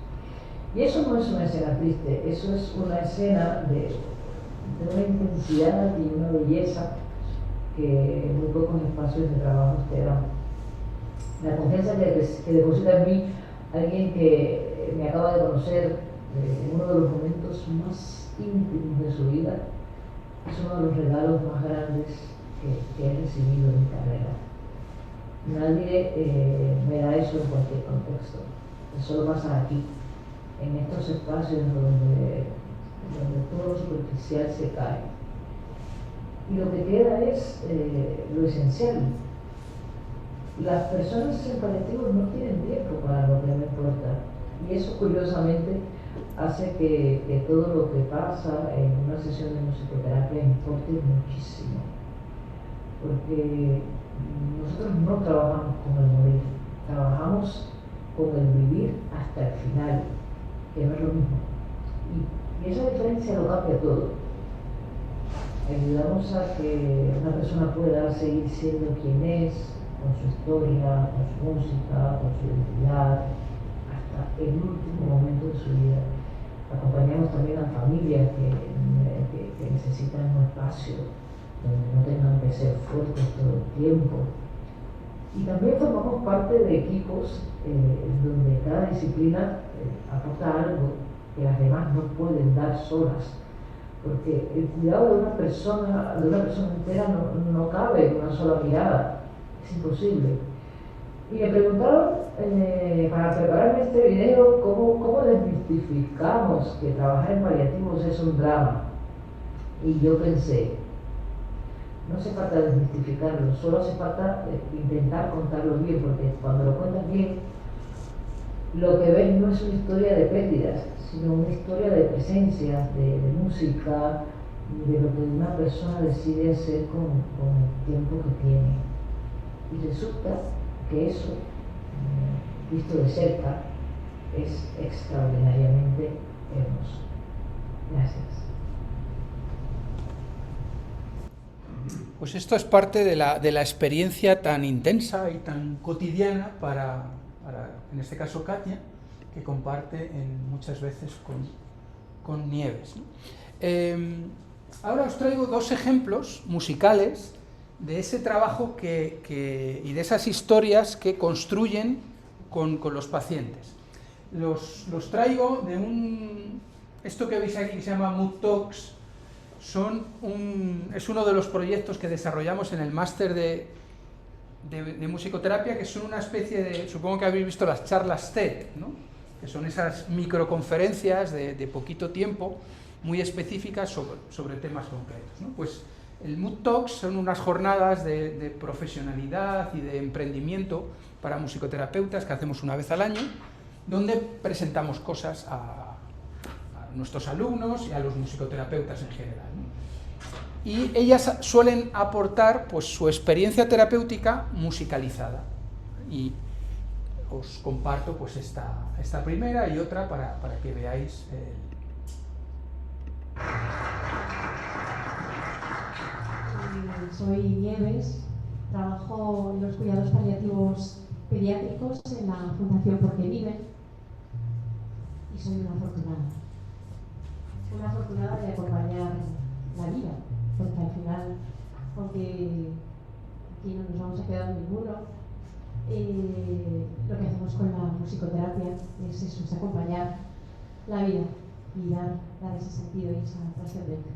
Y eso no es una escena triste, eso es una escena de una intensidad y una belleza que muy pocos espacios de trabajo te dan. La confianza que deposita en mí alguien que me acaba de conocer en uno de los momentos más íntimos de su vida es uno de los regalos más grandes que he recibido en mi carrera. Nadie me da eso en cualquier contexto, eso lo pasa aquí, en estos espacios donde todo lo superficial se cae. Y lo que queda es lo esencial. Las personas en paliativos no tienen tiempo para lo que me importa, y eso curiosamente hace que todo lo que pasa en una sesión de musicoterapia importe muchísimo, porque nosotros no trabajamos con el morir, trabajamos con el vivir hasta el final, que no es lo mismo, y esa diferencia lo cambia todo. Ayudamos a que una persona pueda seguir siendo quien es, con su historia, con su música, con su identidad, hasta el último momento de su vida. Acompañamos también a familias que necesitan un espacio donde no tengan que ser fuertes todo el tiempo. Y también formamos parte de equipos donde cada disciplina aporta algo que las demás no pueden dar solas, porque el cuidado de una persona entera no cabe en una sola mirada, es imposible. Y me preguntaron para prepararme este video cómo desmistificamos que trabajar en paliativos es un drama. Y yo pensé, no hace falta desmistificarlo, solo hace falta intentar contarlo bien, porque cuando lo cuentas bien, lo que ves no es una historia de pérdidas, sino una historia de presencias, de música, de lo que una persona decide hacer con el tiempo que tiene. Y resulta que eso, visto de cerca, es extraordinariamente hermoso. Gracias. Pues esto es parte de la experiencia tan intensa y tan cotidiana para, en este caso, Katia, que comparte muchas veces con Nieves, ¿no? Ahora os traigo dos ejemplos musicales de ese trabajo y de esas historias que construyen con los pacientes. Los traigo de esto que veis aquí que se llama Mood Talks. Es uno de los proyectos que desarrollamos en el máster de musicoterapia, que son una especie de, supongo que habéis visto las charlas TED, ¿no? Que son esas microconferencias de poquito tiempo, muy específicas sobre temas concretos, ¿no? Pues el Mood Talks son unas jornadas de profesionalidad y de emprendimiento para musicoterapeutas que hacemos una vez al año, donde presentamos cosas a nuestros alumnos y a los musicoterapeutas en general, ¿no? Y ellas suelen aportar pues su experiencia terapéutica musicalizada. Y os comparto pues esta primera y otra para que veáis Soy Nieves, trabajo en los cuidados paliativos pediátricos en la Fundación Porque Viven y soy una afortunada de acompañar la vida, porque al final, aunque aquí no nos vamos a quedar ninguno, lo que hacemos con la musicoterapia es eso, es acompañar la vida y dar ese sentido y esa trascendencia.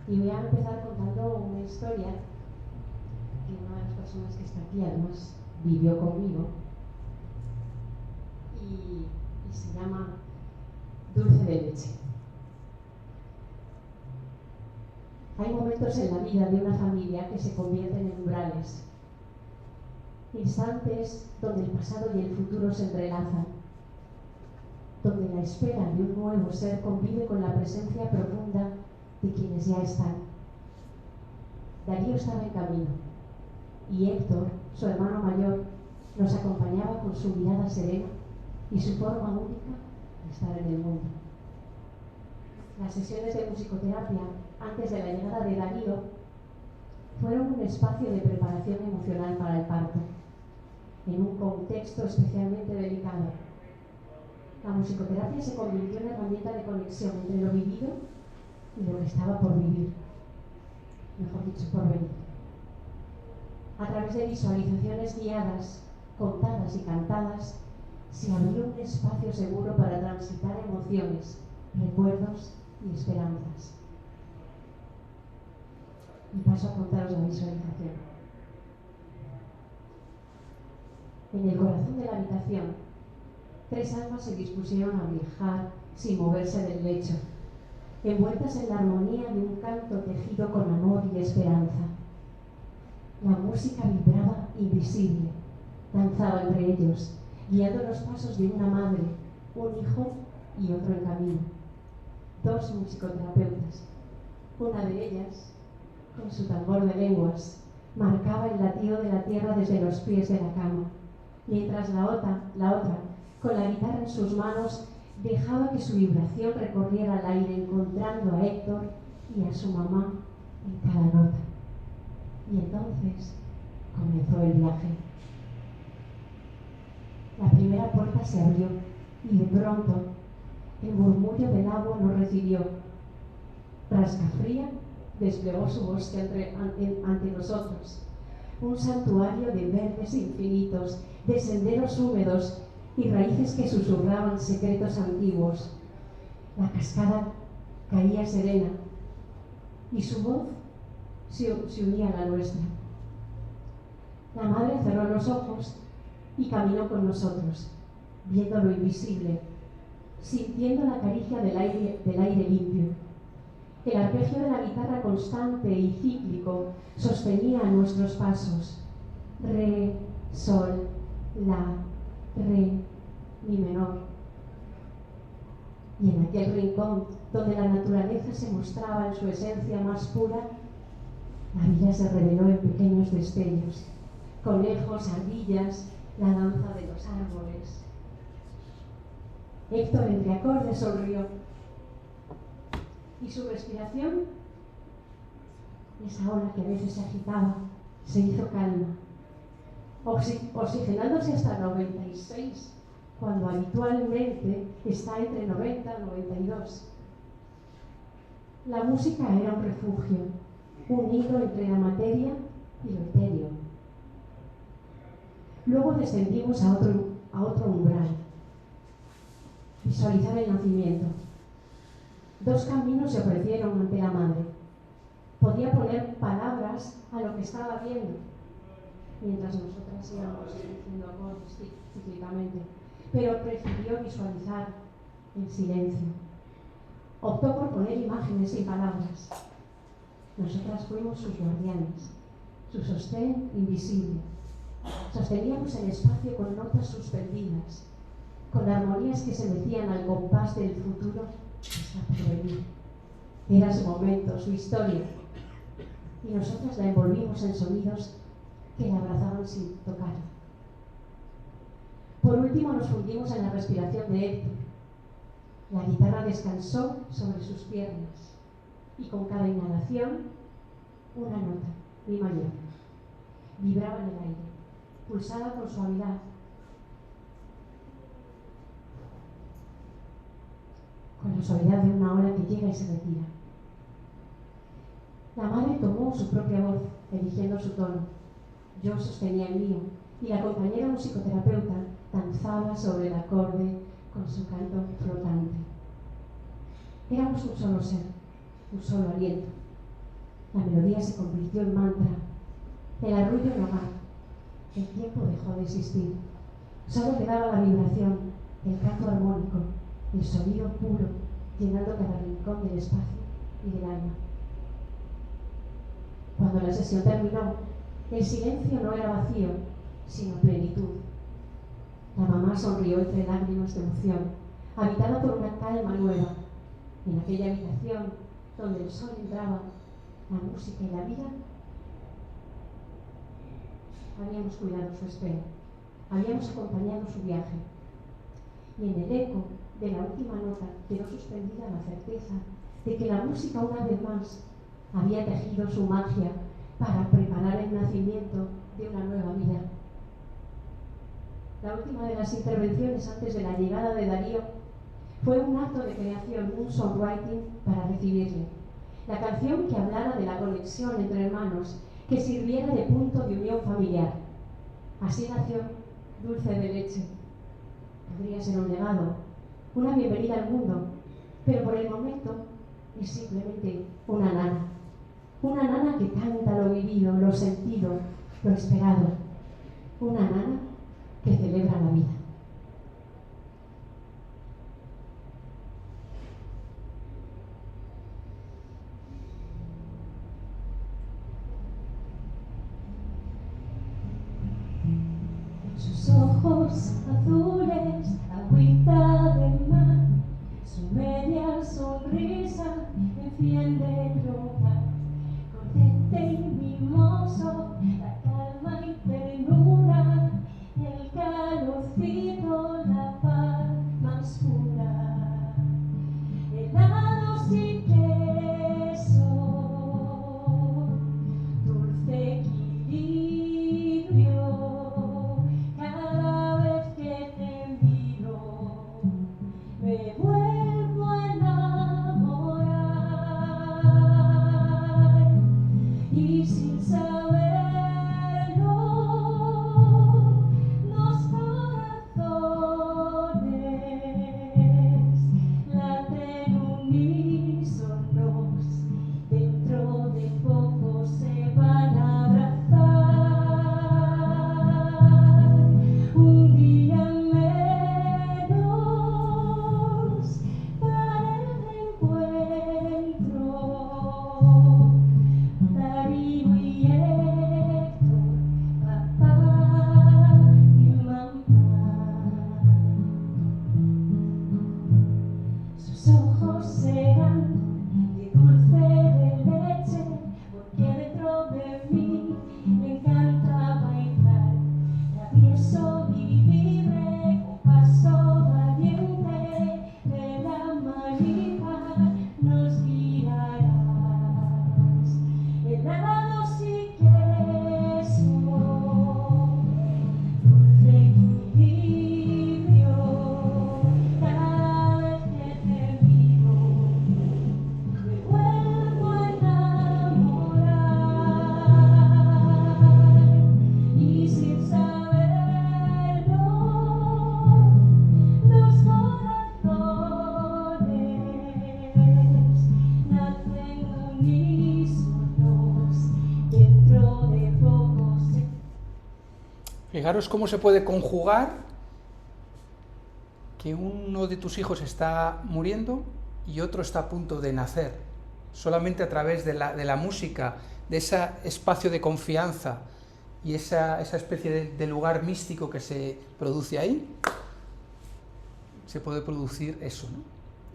Y voy a empezar contando una historia que una de las personas que está aquí además vivió conmigo y se llama Dulce de Leche. Hay momentos en la vida de una familia que se convierten en umbrales, instantes donde el pasado y el futuro se entrelazan, donde la espera de un nuevo ser convive con la presencia profunda de quienes ya están. Darío estaba en camino y Héctor, su hermano mayor, nos acompañaba con su mirada serena y su forma única de estar en el mundo. Las sesiones de musicoterapia antes de la llegada de Darío fueron un espacio de preparación emocional para el parto, en un contexto especialmente delicado. La musicoterapia se convirtió en herramienta de conexión entre lo vivido y lo que estaba por vivir, mejor dicho, por venir. A través de visualizaciones guiadas, contadas y cantadas, se abrió un espacio seguro para transitar emociones, recuerdos y esperanzas. Y paso a contaros la visualización. En el corazón de la habitación, 3 almas se dispusieron a viajar sin moverse del lecho, envueltas en la armonía de un canto tejido con amor y esperanza. La música vibraba invisible, danzaba entre ellos, guiando los pasos de una madre, un hijo y otro en camino. 2 musicoterapeutas. Una de ellas, con su tambor de lenguas, marcaba el latido de la tierra desde los pies de la cama, mientras la otra, con la guitarra en sus manos, dejaba que su vibración recorriera el aire, encontrando a Héctor y a su mamá en cada nota. Y entonces comenzó el viaje. La primera puerta se abrió y de pronto el murmullo del agua nos recibió. Rascafría desplegó su bosque ante nosotros, un santuario de verdes infinitos, de senderos húmedos y raíces que susurraban secretos antiguos. La cascada caía serena y su voz se unía a la nuestra. La madre cerró los ojos y caminó con nosotros, viendo lo invisible, sintiendo la caricia del aire limpio. El arpegio de la guitarra constante y cíclico sostenía nuestros pasos. Re, sol, la, re, mi menor. Y en aquel rincón donde la naturaleza se mostraba en su esencia más pura, la vida se reveló en pequeños destellos, conejos, ardillas, la danza de los árboles. Héctor entre acordes sonrió y su respiración, esa ola que a veces se agitaba, se hizo calma, oxigenándose hasta 96, cuando habitualmente está entre 90 y 92. La música era un refugio, un hilo entre la materia y lo etéreo. Luego descendimos a otro umbral. Visualizar el nacimiento. Dos caminos se ofrecieron ante la madre. Podía poner palabras a lo que estaba viendo, mientras nosotras íbamos diciendo acordes cíclicamente, pero prefirió visualizar en silencio. Optó por poner imágenes sin palabras. Nosotras fuimos sus guardianes, su sostén invisible. Sosteníamos el espacio con notas suspendidas, con armonías que se metían al compás del futuro que está por venir. Era su momento, su historia, y nosotras la envolvimos en sonidos que la abrazaban sin tocar. Por último nos fundimos en la respiración de Héctor. La guitarra descansó sobre sus piernas y con cada inhalación una nota, mi mayor, vibraba en el aire, pulsaba con suavidad. Con la suavidad de una ola que llega y se retira. La madre tomó su propia voz, eligiendo su tono. Yo sostenía el mío, y la compañera musicoterapeuta danzaba sobre el acorde con su canto flotante. Éramos un solo ser, un solo aliento. La melodía se convirtió en mantra, el arrullo en hogar. El tiempo dejó de existir. Solo quedaba la vibración, el canto armónico, el sonido puro, llenando cada rincón del espacio y del alma. Cuando la sesión terminó, el silencio no era vacío, sino plenitud. La mamá sonrió entre lágrimas de emoción, habitada por una calma nueva. En aquella habitación donde el sol entraba, la música y la vida, habíamos cuidado su espera, habíamos acompañado su viaje. Y en el eco de la última nota quedó suspendida la certeza de que la música una vez más había tejido su magia para preparar el nacimiento de una nueva vida. La última de las intervenciones antes de la llegada de Darío fue un acto de creación, un songwriting para recibirle. La canción que hablara de la conexión entre hermanos, que sirviera de punto de unión familiar. Así nació Dulce de Leche. Podría ser un legado, una bienvenida al mundo, pero por el momento es simplemente una nana. Una nana que canta lo vivido, lo sentido, lo esperado. Una nana que celebra la vida. Sus ojos azules, agüita de mar, su media sonrisa enciende el hogar. Cortete y mimoso, la calma y ternura, el calorcito, la paz más pura. Helados y queso, dulce equilibrio, cada vez que te Fijaros cómo se puede conjugar que uno de tus hijos está muriendo y otro está a punto de nacer, solamente a través de la música, de ese espacio de confianza y esa especie de lugar místico que se produce ahí, se puede producir eso, ¿no?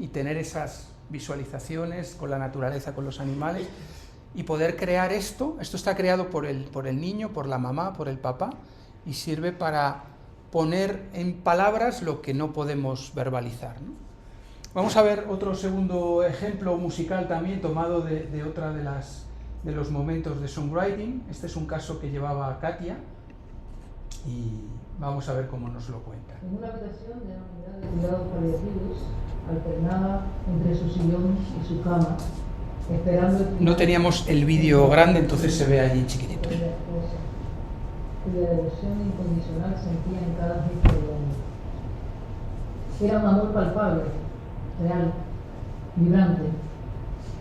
Y tener esas visualizaciones con la naturaleza, con los animales, y poder crear esto está creado por el niño, por la mamá, por el papá, y sirve para poner en palabras lo que no podemos verbalizar, ¿no? Vamos a ver otro segundo ejemplo musical también, tomado de otra de los momentos de songwriting. Este es un caso que llevaba Katia, y vamos a ver cómo nos lo cuenta. En una habitación de la unidad de cuidados paliativos, alternaba entre su sillón y su cama, esperando... No teníamos el vídeo grande, entonces se ve allí chiquitito. Cuya devoción incondicional sentía en cada gesto de hombre. Era un amor palpable, real, vibrante.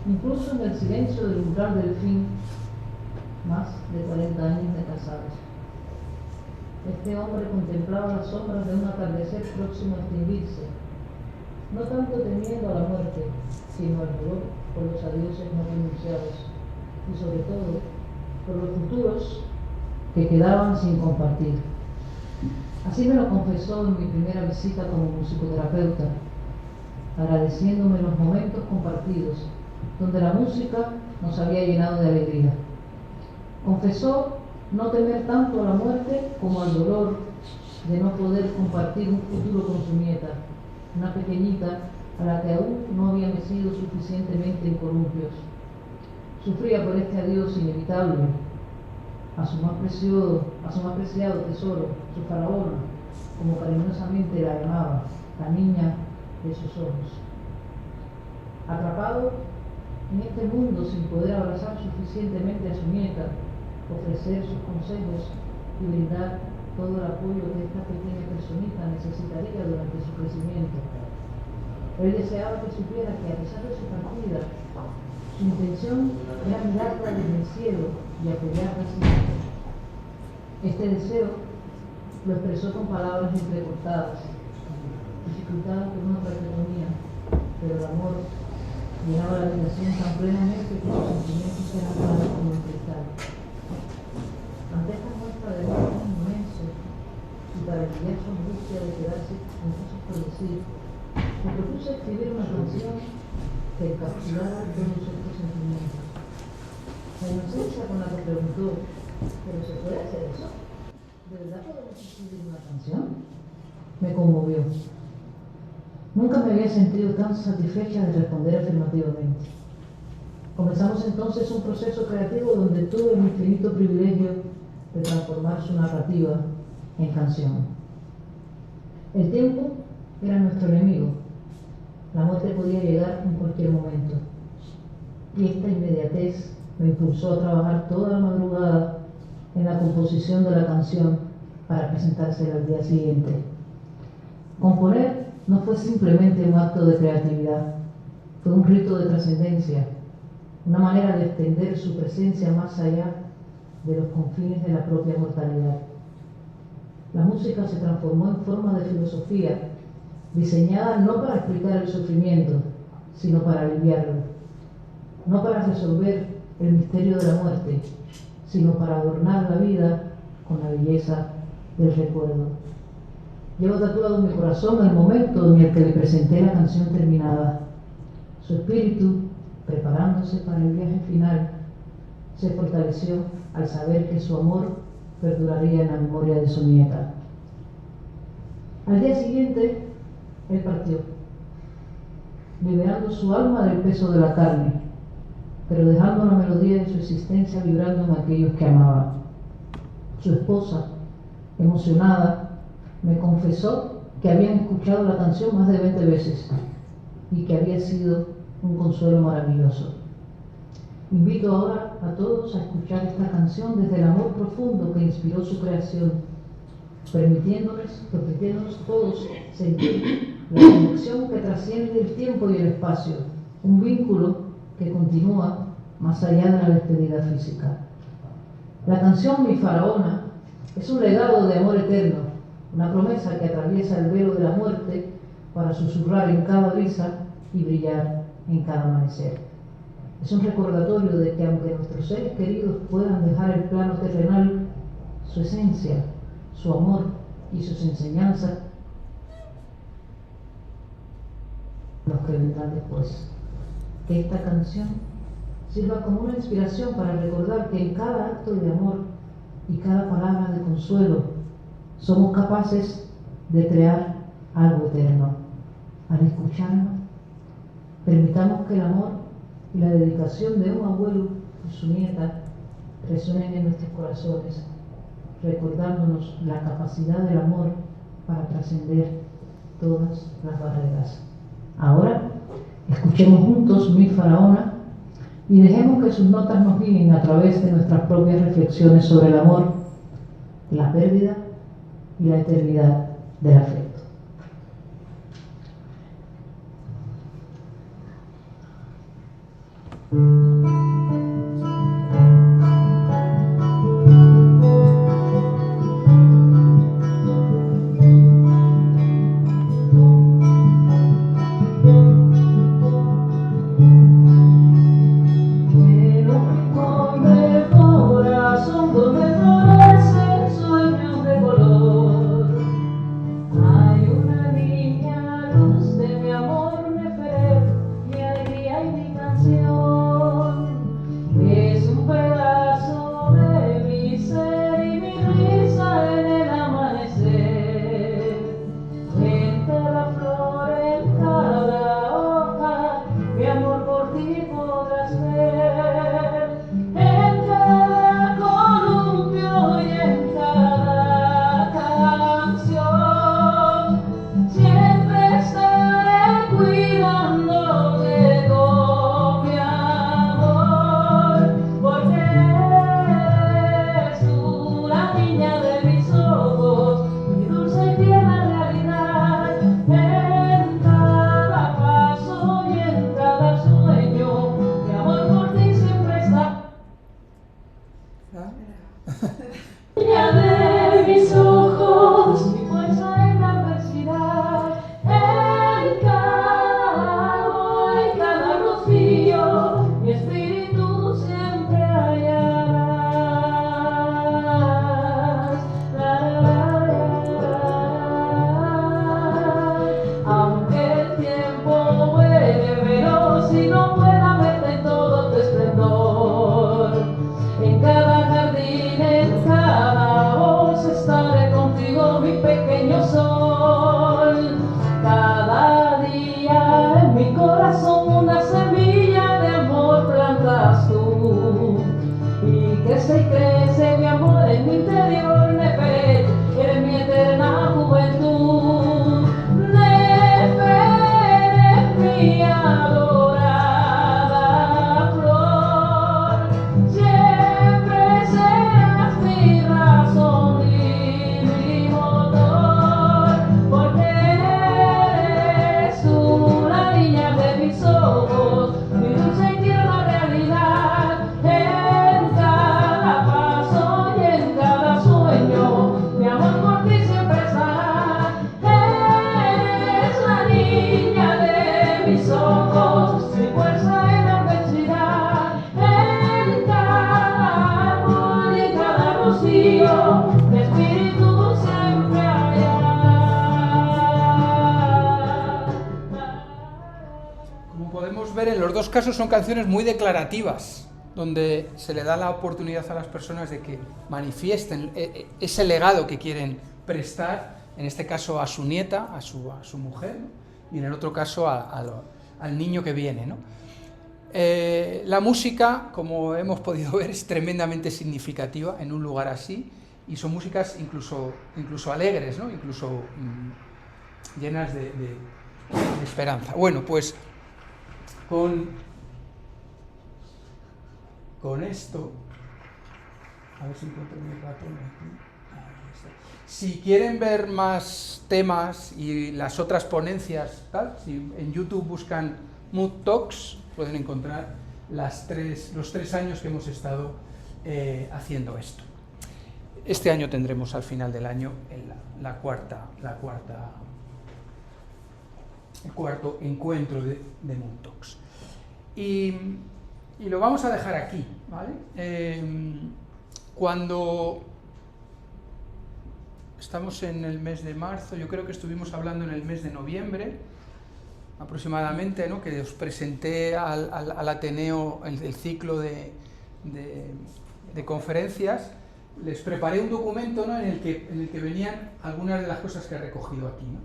Incluso en el silencio del umbral del fin, más de 40 años de casados. Este hombre contemplaba las sombras de un atardecer próximo a extinguirse, no tanto temiendo a la muerte, sino al dolor por los adioses no pronunciados, y sobre todo por los futuros que quedaban sin compartir. Así me lo confesó en mi primera visita como musicoterapeuta, agradeciéndome los momentos compartidos, donde la música nos había llenado de alegría. Confesó no temer tanto a la muerte como al dolor de no poder compartir un futuro con su nieta, una pequeñita a la que aún no había mecido suficientemente en columpios. Sufría por este adiós inevitable a su más preciado tesoro, su faraona, como cariñosamente la llamaba, la niña de sus ojos. Atrapado en este mundo sin poder abrazar suficientemente a su nieta, ofrecer sus consejos y brindar todo el apoyo que esta pequeña personita necesitaría durante su crecimiento. Él deseaba que supiera que a pesar de su partida, su intención era mirarla desde el cielo y apoyarla siempre. Este deseo lo expresó con palabras entrecortadas, dificultadas por una traqueotomía, pero el amor llenaba la habitación tan plenamente que sus sentimientos eran claros como el cristal. Ante esta muestra de amor inmenso y para aliviar su angustia de quedarse incluso por decir, me propuse escribir una canción que encapsulara todos estos sentimientos. La inocencia con la que preguntó, ¿pero se puede hacer eso? ¿De verdad podemos escribir una canción? Me conmovió. Nunca me había sentido tan satisfecha de responder afirmativamente. Comenzamos entonces un proceso creativo donde tuve el infinito privilegio de transformar su narrativa en canción. El tiempo era nuestro enemigo. La muerte podía llegar en cualquier momento. Y esta inmediatez me impulsó a trabajar toda la madrugada en la composición de la canción para presentársela al día siguiente. Componer no fue simplemente un acto de creatividad, fue un rito de trascendencia, una manera de extender su presencia más allá de los confines de la propia mortalidad. La música se transformó en forma de filosofía, diseñada no para explicar el sufrimiento, sino para aliviarlo, no para resolver el misterio de la muerte, sino para adornar la vida con la belleza del recuerdo. Llevo tatuado en mi corazón el momento en el que le presenté la canción terminada. Su espíritu, preparándose para el viaje final, se fortaleció al saber que su amor perduraría en la memoria de su nieta. Al día siguiente, él partió, liberando su alma del peso de la carne, pero dejando la melodía de su existencia vibrando en aquellos que amaba. Su esposa, emocionada, me confesó que habían escuchado la canción más de 20 veces y que había sido un consuelo maravilloso. Invito ahora a todos a escuchar esta canción desde el amor profundo que inspiró su creación, permitiéndonos todos sentir la conexión que trasciende el tiempo y el espacio, un vínculo que continúa más allá de la despedida física. La canción Mi Faraona Es un legado de amor eterno, una promesa que atraviesa el velo de la muerte para susurrar en cada brisa y brillar en cada amanecer. Es un recordatorio de que aunque nuestros seres queridos puedan dejar el plano terrenal, su esencia, su amor y sus enseñanzas, los que vendrán después. Que esta canción sirva como una inspiración para recordar que en cada acto de amor y cada palabra de consuelo somos capaces de crear algo eterno. Al escucharnos, permitamos que el amor y la dedicación de un abuelo y su nieta resuenen en nuestros corazones, recordándonos la capacidad del amor para trascender todas las barreras. Ahora, escuchemos juntos Mi Faraona y dejemos que sus notas nos guíen a través de nuestras propias reflexiones sobre el amor, la pérdida y la eternidad del afecto. En los dos casos son canciones muy declarativas, donde se le da la oportunidad a las personas de que manifiesten ese legado que quieren prestar, en este caso a su nieta, a su mujer, ¿no? Y en el otro caso al niño que viene, ¿no? La música, como hemos podido ver, es tremendamente significativa en un lugar así, y son músicas incluso alegres, ¿no? Incluso llenas de esperanza. Bueno, pues con esto, a ver si encuentro mi ratón aquí. Ahí está. Si quieren ver más temas y las otras ponencias, tal, si en YouTube buscan Mood Talks, pueden encontrar los 3 años que hemos estado haciendo esto. Este año tendremos al final del año el cuarto encuentro de Moon Talks. Y lo vamos a dejar aquí, ¿vale? Cuando estamos en el mes de marzo, yo creo que estuvimos hablando en el mes de noviembre, aproximadamente, ¿no?, que os presenté al Ateneo el ciclo de conferencias. Les preparé un documento, ¿no?, en el que venían algunas de las cosas que he recogido aquí, ¿no?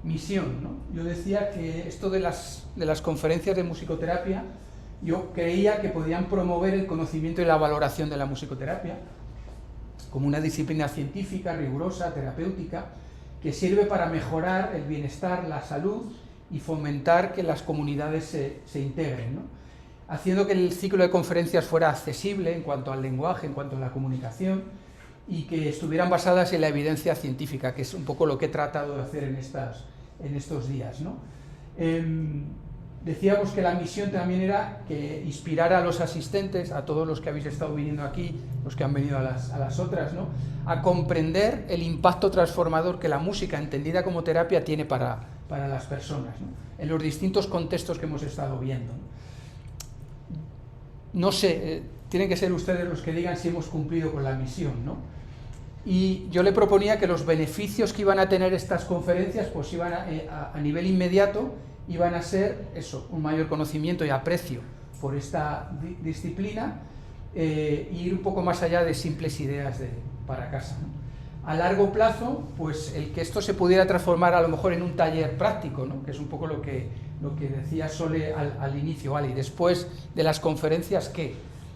Misión, ¿no? Yo decía que esto de las conferencias de musicoterapia, yo creía que podían promover el conocimiento y la valoración de la musicoterapia como una disciplina científica, rigurosa, terapéutica, que sirve para mejorar el bienestar, la salud y fomentar que las comunidades se integren, ¿no?, haciendo que el ciclo de conferencias fuera accesible en cuanto al lenguaje, en cuanto a la comunicación, y que estuvieran basadas en la evidencia científica, que es un poco lo que he tratado de hacer en estos días, ¿no? Decíamos que la misión también era que inspirara a los asistentes, a todos los que habéis estado viniendo aquí, los que han venido a las otras, ¿no?, a comprender el impacto transformador que la música, entendida como terapia, tiene para las personas, ¿no?, en los distintos contextos que hemos estado viendo, ¿no? No sé, tienen que ser ustedes los que digan si hemos cumplido con la misión, ¿no? Y yo le proponía que los beneficios que iban a tener estas conferencias, pues iban a nivel inmediato, iban a ser eso, un mayor conocimiento y aprecio por esta disciplina, e ir un poco más allá de simples ideas para casa, ¿no? A largo plazo, pues el que esto se pudiera transformar a lo mejor en un taller práctico, ¿no?, que es un poco lo que decía Sole al inicio, ¿vale? Y después de las conferencias, ¿qué?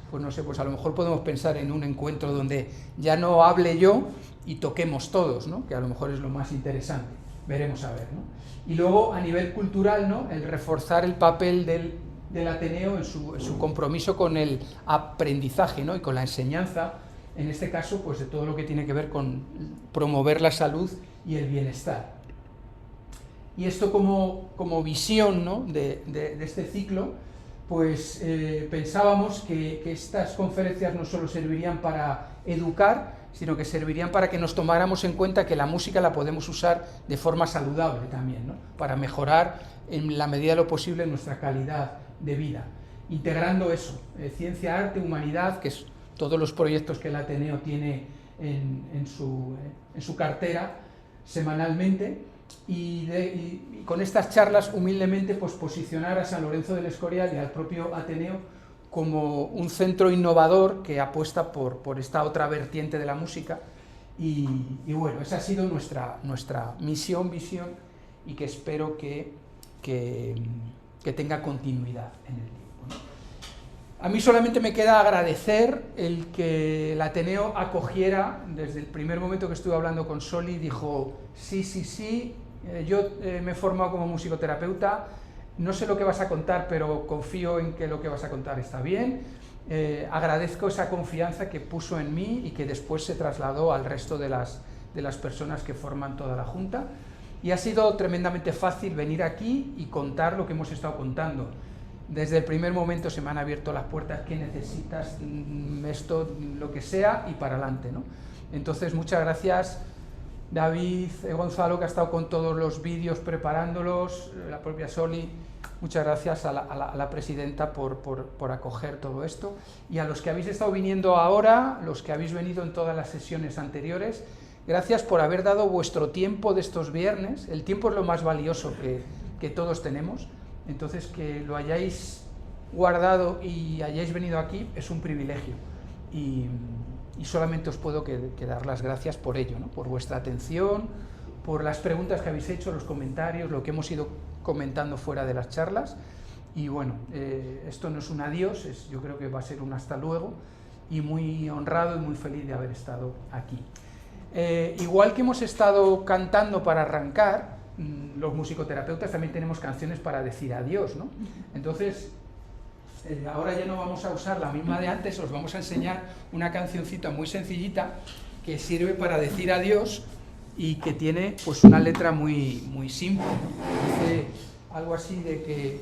Pues no sé, pues a lo mejor podemos pensar en un encuentro donde ya no hable yo y toquemos todos, ¿no?, que a lo mejor es lo más interesante, veremos a ver, ¿no? Y luego a nivel cultural, ¿no?, el reforzar el papel del Ateneo en su compromiso con el aprendizaje, ¿no?, y con la enseñanza, en este caso, pues de todo lo que tiene que ver con promover la salud y el bienestar. Y esto como visión, ¿no?, de este ciclo, pues pensábamos que estas conferencias no solo servirían para educar, sino que servirían para que nos tomáramos en cuenta que la música la podemos usar de forma saludable también, ¿no?, para mejorar en la medida de lo posible nuestra calidad de vida, integrando eso, ciencia, arte, humanidad, que es todos los proyectos que el Ateneo tiene en su cartera semanalmente, y con estas charlas humildemente pues posicionar a San Lorenzo del Escorial y al propio Ateneo como un centro innovador que apuesta por esta otra vertiente de la música, y bueno, esa ha sido nuestra misión, visión, y que espero que tenga continuidad en el tiempo, ¿no? A mí solamente me queda agradecer el que el Ateneo acogiera, desde el primer momento que estuve hablando con Soli, dijo, sí, yo me he formado como musicoterapeuta, no sé lo que vas a contar, pero confío en que lo que vas a contar está bien. Agradezco esa confianza que puso en mí y que después se trasladó al resto de las personas que forman toda la Junta. Y ha sido tremendamente fácil venir aquí y contar lo que hemos estado contando. Desde el primer momento se me han abierto las puertas, ¿qué necesitas? Esto, lo que sea, y para adelante, ¿no? Entonces, muchas gracias, David, Gonzalo, que ha estado con todos los vídeos preparándolos, la propia Soli. Muchas gracias a la presidenta por acoger todo esto, y a los que habéis estado viniendo ahora, los que habéis venido en todas las sesiones anteriores, gracias por haber dado vuestro tiempo de estos viernes. El tiempo es lo más valioso que todos tenemos. Entonces, que lo hayáis guardado y hayáis venido aquí es un privilegio, y solamente os puedo dar las gracias por ello, ¿no?, por vuestra atención, por las preguntas que habéis hecho, los comentarios, lo que hemos ido comentando fuera de las charlas. Y bueno, esto no es un adiós, yo creo que va a ser un hasta luego, y muy honrado y muy feliz de haber estado aquí. Igual que hemos estado cantando para arrancar, los musicoterapeutas también tenemos canciones para decir adiós, ¿no? Entonces, ahora ya no vamos a usar la misma de antes, os vamos a enseñar una cancioncita muy sencillita que sirve para decir adiós y que tiene pues una letra muy simple, ¿no? Dice algo así de que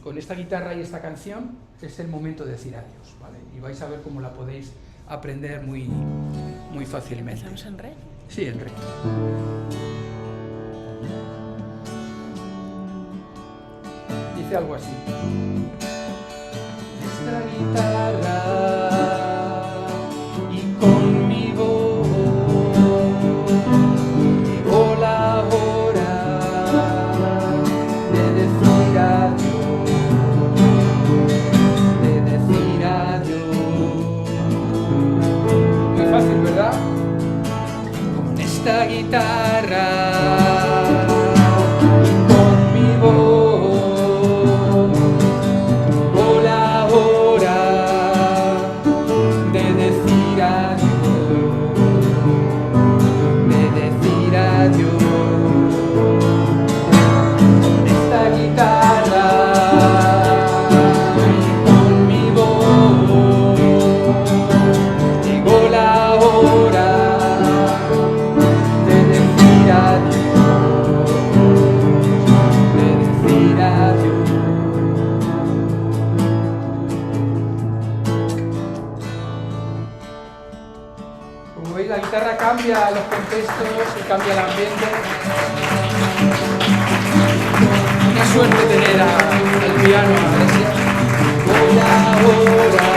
con esta guitarra y esta canción es el momento de decir adiós, ¿vale? Y vais a ver cómo la podéis aprender muy fácilmente. ¿Empezamos en re? Sí, en re. Dice algo así. Esta guitarra y con mi voz llegó la hora de decir adiós, de decir adiós. Muy fácil, ¿verdad? Con esta guitarra y con mi voz llegó la hora de decir adiós, de decir adiós. Con esta guitarra y con mi voz llegó la hora de decir adiós, de decir adiós. Como veis, la guitarra cambia los contextos y cambia el ambiente. Una suerte tener al piano, a la iglesia. Voy ahora